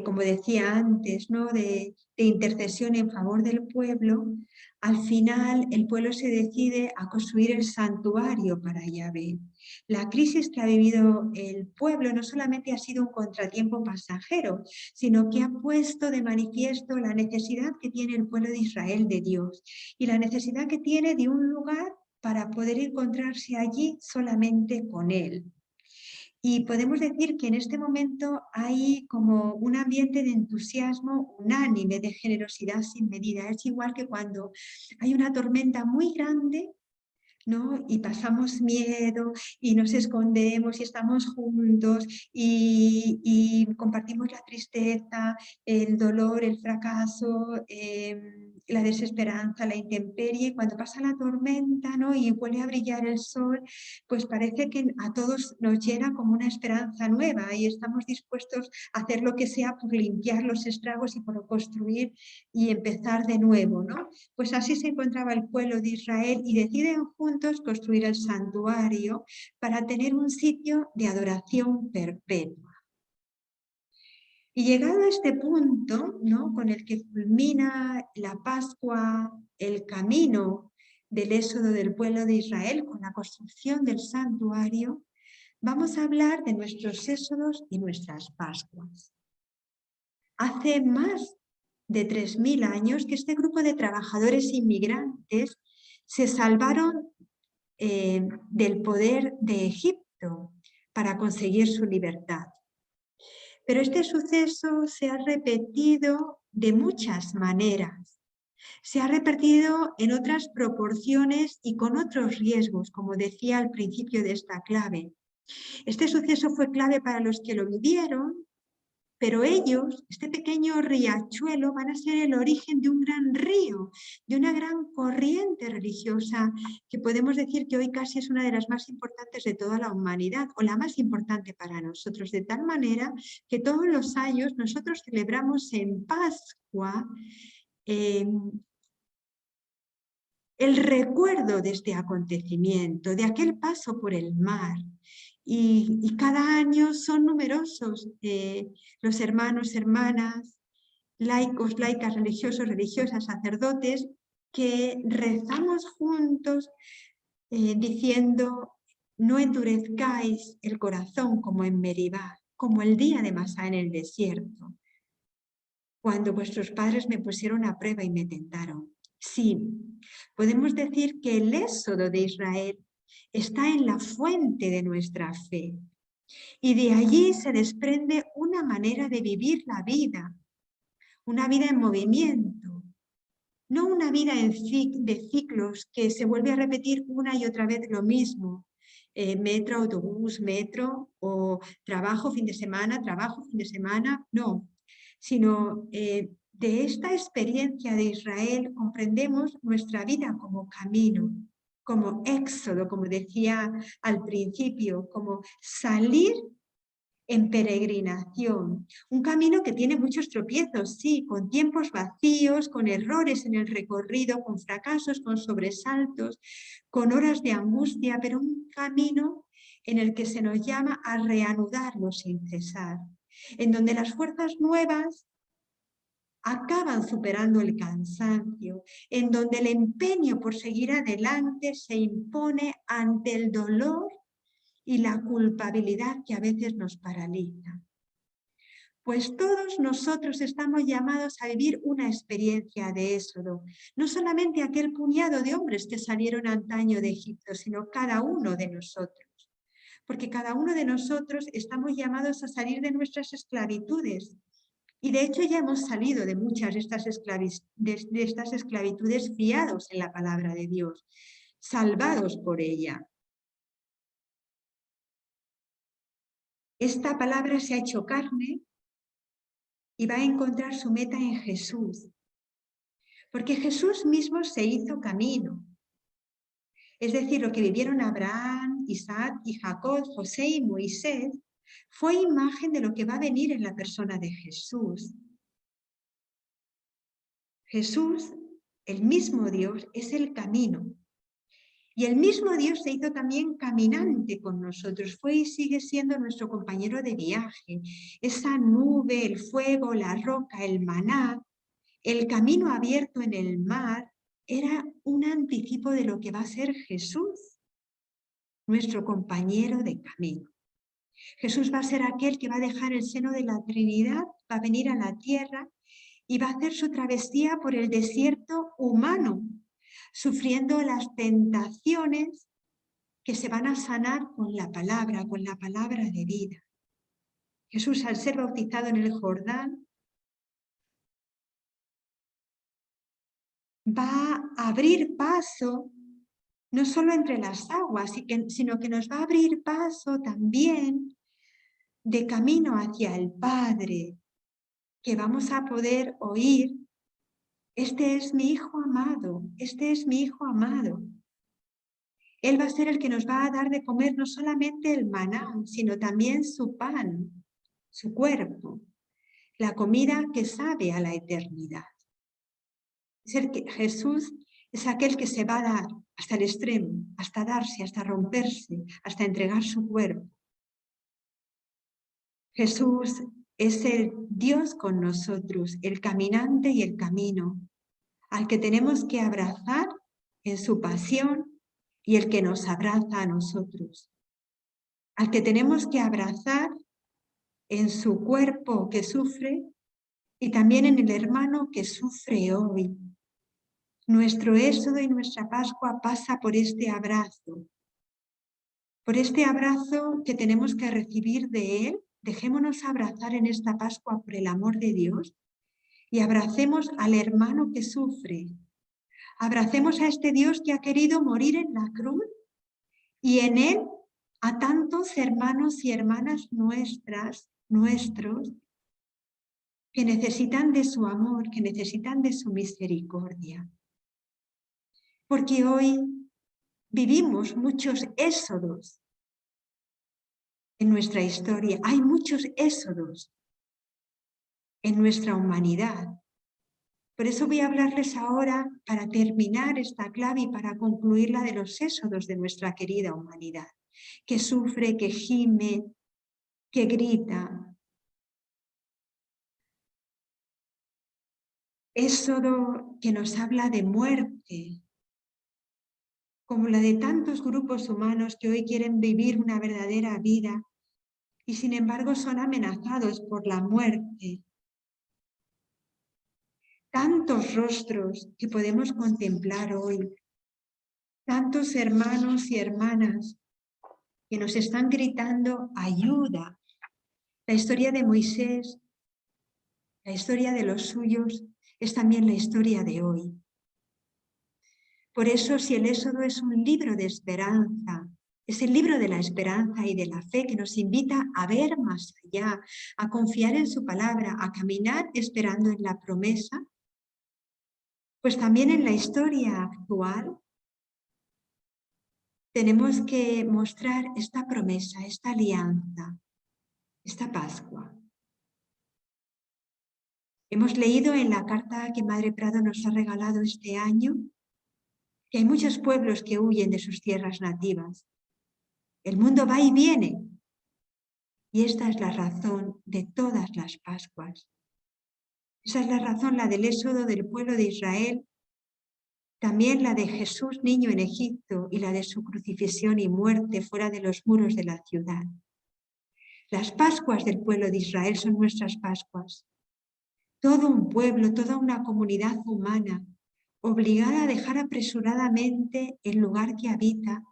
como decía antes, ¿no? de intercesión en favor del pueblo, al final el pueblo se decide a construir el santuario para Yahvé. La crisis que ha vivido el pueblo no solamente ha sido un contratiempo pasajero, sino que ha puesto de manifiesto la necesidad que tiene el pueblo de Israel de Dios y la necesidad que tiene de un lugar para poder encontrarse allí solamente con Él. Y podemos decir que en este momento hay como un ambiente de entusiasmo unánime, de generosidad sin medida. Es igual que cuando hay una tormenta muy grande, ¿no? Y pasamos miedo y nos escondemos y estamos juntos y compartimos la tristeza, el dolor, el fracaso, la desesperanza, la intemperie. Y cuando pasa la tormenta, ¿no? Y vuelve a brillar el sol, pues parece que a todos nos llena como una esperanza nueva y estamos dispuestos a hacer lo que sea por limpiar los estragos y por construir y empezar de nuevo, ¿no? Pues así se encontraba el pueblo de Israel y deciden juntos construir el santuario para tener un sitio de adoración perpetua. Y llegado a este punto, ¿no? Con el que culmina la Pascua, el camino del éxodo del pueblo de Israel con la construcción del santuario, vamos a hablar de nuestros éxodos y nuestras Pascuas. Hace más de 3000 años que este grupo de trabajadores inmigrantes se salvaron del poder de Egipto para conseguir su libertad. Pero este suceso se ha repetido de muchas maneras. Se ha repetido en otras proporciones y con otros riesgos, como decía al principio de esta clave. Este suceso fue clave para los que lo vivieron, pero ellos, este pequeño riachuelo, van a ser el origen de un gran río, de una gran corriente religiosa que podemos decir que hoy casi es una de las más importantes de toda la humanidad, o la más importante para nosotros, de tal manera que todos los años nosotros celebramos en Pascua el recuerdo de este acontecimiento, de aquel paso por el mar. Y cada año son numerosos los hermanos, hermanas, laicos, laicas, religiosos, religiosas, sacerdotes, que rezamos juntos diciendo: no endurezcáis el corazón como en Meribá, como el día de Masá en el desierto, cuando vuestros padres me pusieron a prueba y me tentaron. Sí, podemos decir que el éxodo de Israel está en la fuente de nuestra fe. Y de allí se desprende una manera de vivir la vida, una vida en movimiento, no una vida de ciclos que se vuelve a repetir una y otra vez lo mismo. Metro, autobús, metro, o trabajo, fin de semana, trabajo, fin de semana, no. Sino de esta experiencia de Israel comprendemos nuestra vida como camino, como éxodo, como decía al principio, como salir en peregrinación, un camino que tiene muchos tropiezos, sí, con tiempos vacíos, con errores en el recorrido, con fracasos, con sobresaltos, con horas de angustia, pero un camino en el que se nos llama a reanudarlo sin cesar, en donde las fuerzas nuevas acaban superando el cansancio, en donde el empeño por seguir adelante se impone ante el dolor y la culpabilidad que a veces nos paraliza. Pues todos nosotros estamos llamados a vivir una experiencia de éxodo, no solamente aquel puñado de hombres que salieron antaño de Egipto, sino cada uno de nosotros. Porque cada uno de nosotros estamos llamados a salir de nuestras esclavitudes. Y de hecho ya hemos salido de muchas de estas esclavitudes fiados en la palabra de Dios, salvados por ella. Esta palabra se ha hecho carne y va a encontrar su meta en Jesús. Porque Jesús mismo se hizo camino. Es decir, lo que vivieron Abraham, Isaac y Jacob, José y Moisés, fue imagen de lo que va a venir en la persona de Jesús. Jesús, el mismo Dios, es el camino. Y el mismo Dios se hizo también caminante con nosotros, fue y sigue siendo nuestro compañero de viaje. Esa nube, el fuego, la roca, el maná, el camino abierto en el mar, era un anticipo de lo que va a ser Jesús, nuestro compañero de camino. Jesús va a ser aquel que va a dejar el seno de la Trinidad, va a venir a la tierra y va a hacer su travesía por el desierto humano, sufriendo las tentaciones que se van a sanar con la palabra de vida. Jesús, al ser bautizado en el Jordán, va a abrir paso no solo entre las aguas, sino que nos va a abrir paso también de camino hacia el Padre, que vamos a poder oír: este es mi Hijo amado, este es mi Hijo amado. Él va a ser el que nos va a dar de comer no solamente el maná, sino también su pan, su cuerpo, la comida que sabe a la eternidad. Es el que Jesús es aquel que se va a dar hasta el extremo, hasta darse, hasta romperse, hasta entregar su cuerpo. Jesús es el Dios con nosotros, el caminante y el camino, al que tenemos que abrazar en su pasión y el que nos abraza a nosotros, al que tenemos que abrazar en su cuerpo que sufre y también en el hermano que sufre hoy. Nuestro éxodo y nuestra Pascua pasa por este abrazo que tenemos que recibir de Él dejémonos abrazar en esta Pascua por el amor de Dios y abracemos al hermano que sufre. Abracemos a este Dios que ha querido morir en la cruz y en él a tantos hermanos y hermanas nuestros, que necesitan de su amor, que necesitan de su misericordia. Porque hoy vivimos muchos éxodos en nuestra historia. Hay muchos éxodos en nuestra humanidad. Por eso voy a hablarles ahora, para terminar esta clave y para concluirla, de los éxodos de nuestra querida humanidad, que sufre, que gime, que grita. Éxodo que nos habla de muerte, como la de tantos grupos humanos que hoy quieren vivir una verdadera vida y sin embargo son amenazados por la muerte. Tantos rostros que podemos contemplar hoy, tantos hermanos y hermanas que nos están gritando ayuda. La historia de Moisés, la historia de los suyos, es también la historia de hoy. Por eso, si el Éxodo es un libro de esperanza, es el libro de la esperanza y de la fe que nos invita a ver más allá, a confiar en su palabra, a caminar esperando en la promesa, pues también en la historia actual tenemos que mostrar esta promesa, esta alianza, esta Pascua. Hemos leído en la carta que Madre Prado nos ha regalado este año que hay muchos pueblos que huyen de sus tierras nativas. El mundo va y viene. Y esta es la razón de todas las Pascuas. Esa es la razón, la del éxodo del pueblo de Israel, también la de Jesús niño en Egipto y la de su crucifixión y muerte fuera de los muros de la ciudad. Las Pascuas del pueblo de Israel son nuestras Pascuas. Todo un pueblo, toda una comunidad humana, obligada a dejar apresuradamente el lugar que habita,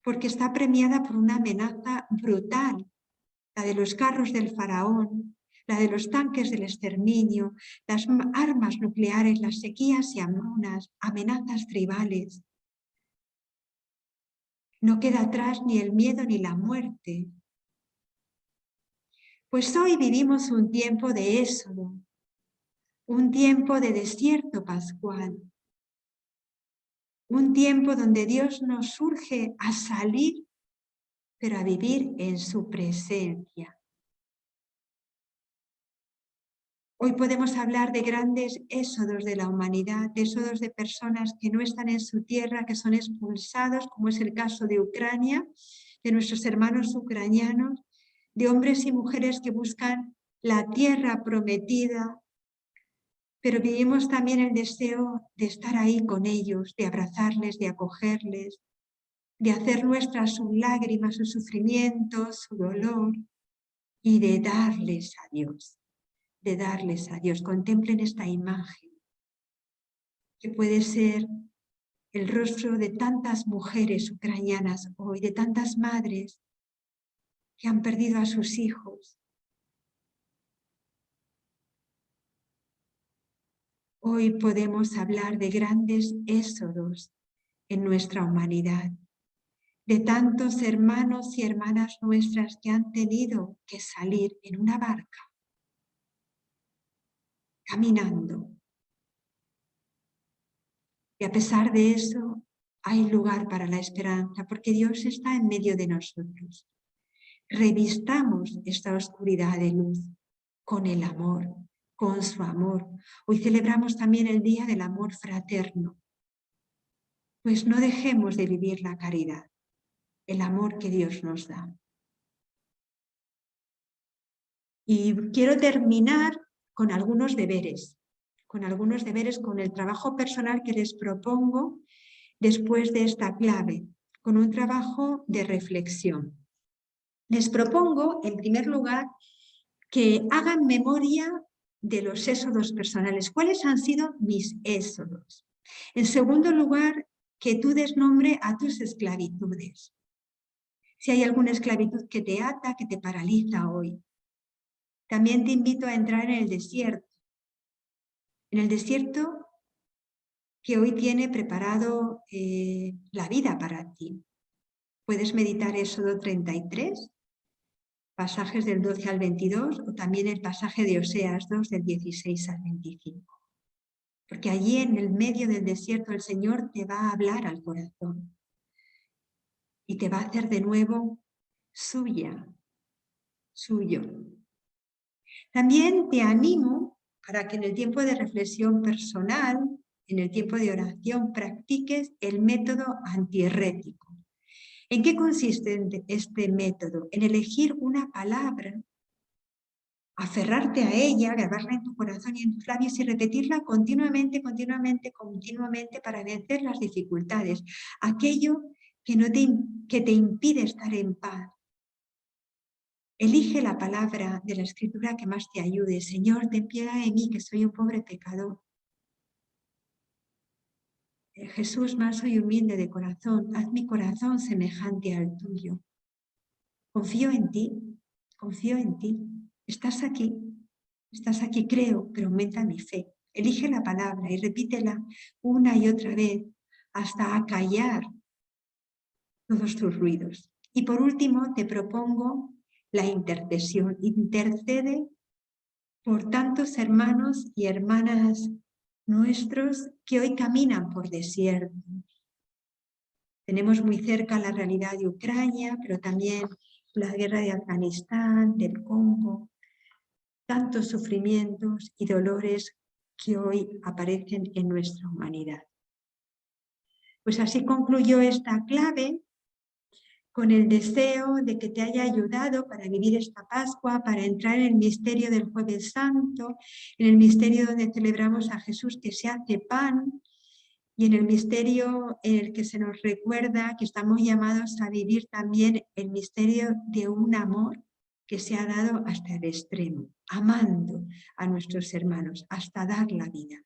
porque está premiada por una amenaza brutal, la de los carros del faraón, la de los tanques del exterminio, las armas nucleares, las sequías y hambrunas, amenazas tribales. No queda atrás ni el miedo ni la muerte. Pues hoy vivimos un tiempo de éxodo, un tiempo de desierto pascual, un tiempo donde Dios nos urge a salir, pero a vivir en su presencia. Hoy podemos hablar de grandes éxodos de la humanidad, de éxodos de personas que no están en su tierra, que son expulsados, como es el caso de Ucrania, de nuestros hermanos ucranianos, de hombres y mujeres que buscan la tierra prometida, pero vivimos también el deseo de estar ahí con ellos, de abrazarles, de acogerles, de hacer nuestras sus lágrimas, sus sufrimientos, su dolor y de darles a Dios. De darles a Dios. Contemplen esta imagen, que puede ser el rostro de tantas mujeres ucranianas hoy, de tantas madres que han perdido a sus hijos. Hoy podemos hablar de grandes éxodos en nuestra humanidad, de tantos hermanos y hermanas nuestras que han tenido que salir en una barca, caminando. Y a pesar de eso, hay lugar para la esperanza, porque Dios está en medio de nosotros. Revistamos esta oscuridad de luz con el amor, con su amor. Hoy celebramos también el Día del Amor Fraterno. Pues no dejemos de vivir la caridad, el amor que Dios nos da. Y quiero terminar con algunos deberes, con el trabajo personal que les propongo después de esta clave, con un trabajo de reflexión. Les propongo, en primer lugar, que hagan memoria de los éxodos personales. ¿Cuáles han sido mis éxodos? En segundo lugar, que tú des nombre a tus esclavitudes. Si hay alguna esclavitud que te ata, que te paraliza hoy. También te invito a entrar en el desierto. En el desierto que hoy tiene preparado la vida para ti. Puedes meditar Éxodo 33, pasajes del 12 al 22, o también el pasaje de Oseas 2, del 16 al 25. Porque allí en el medio del desierto el Señor te va a hablar al corazón y te va a hacer de nuevo suya, suyo. También te animo para que en el tiempo de reflexión personal, en el tiempo de oración, practiques el método antihérético. ¿En qué consiste este método? En elegir una palabra, aferrarte a ella, grabarla en tu corazón y en tus labios y repetirla continuamente para vencer las dificultades, aquello que te impide estar en paz. Elige la palabra de la Escritura que más te ayude. Señor, ten piedad de mí, que soy un pobre pecador. Jesús, manso y humilde de corazón, haz mi corazón semejante al tuyo. Confío en ti, confío en ti. Estás aquí, creo, pero aumenta mi fe. Elige la palabra y repítela una y otra vez hasta acallar todos tus ruidos. Y por último, te propongo la intercesión. Intercede por tantos hermanos y hermanas nuestros que hoy caminan por desiertos. Tenemos muy cerca la realidad de Ucrania, pero también la guerra de Afganistán, del Congo, tantos sufrimientos y dolores que hoy aparecen en nuestra humanidad. Pues así concluyó esta clave, con el deseo de que te haya ayudado para vivir esta Pascua, para entrar en el misterio del Jueves Santo, en el misterio donde celebramos a Jesús que se hace pan, y en el misterio en el que se nos recuerda que estamos llamados a vivir también el misterio de un amor que se ha dado hasta el extremo, amando a nuestros hermanos hasta dar la vida.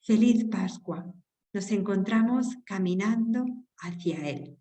Feliz Pascua. Nos encontramos caminando hacia Él.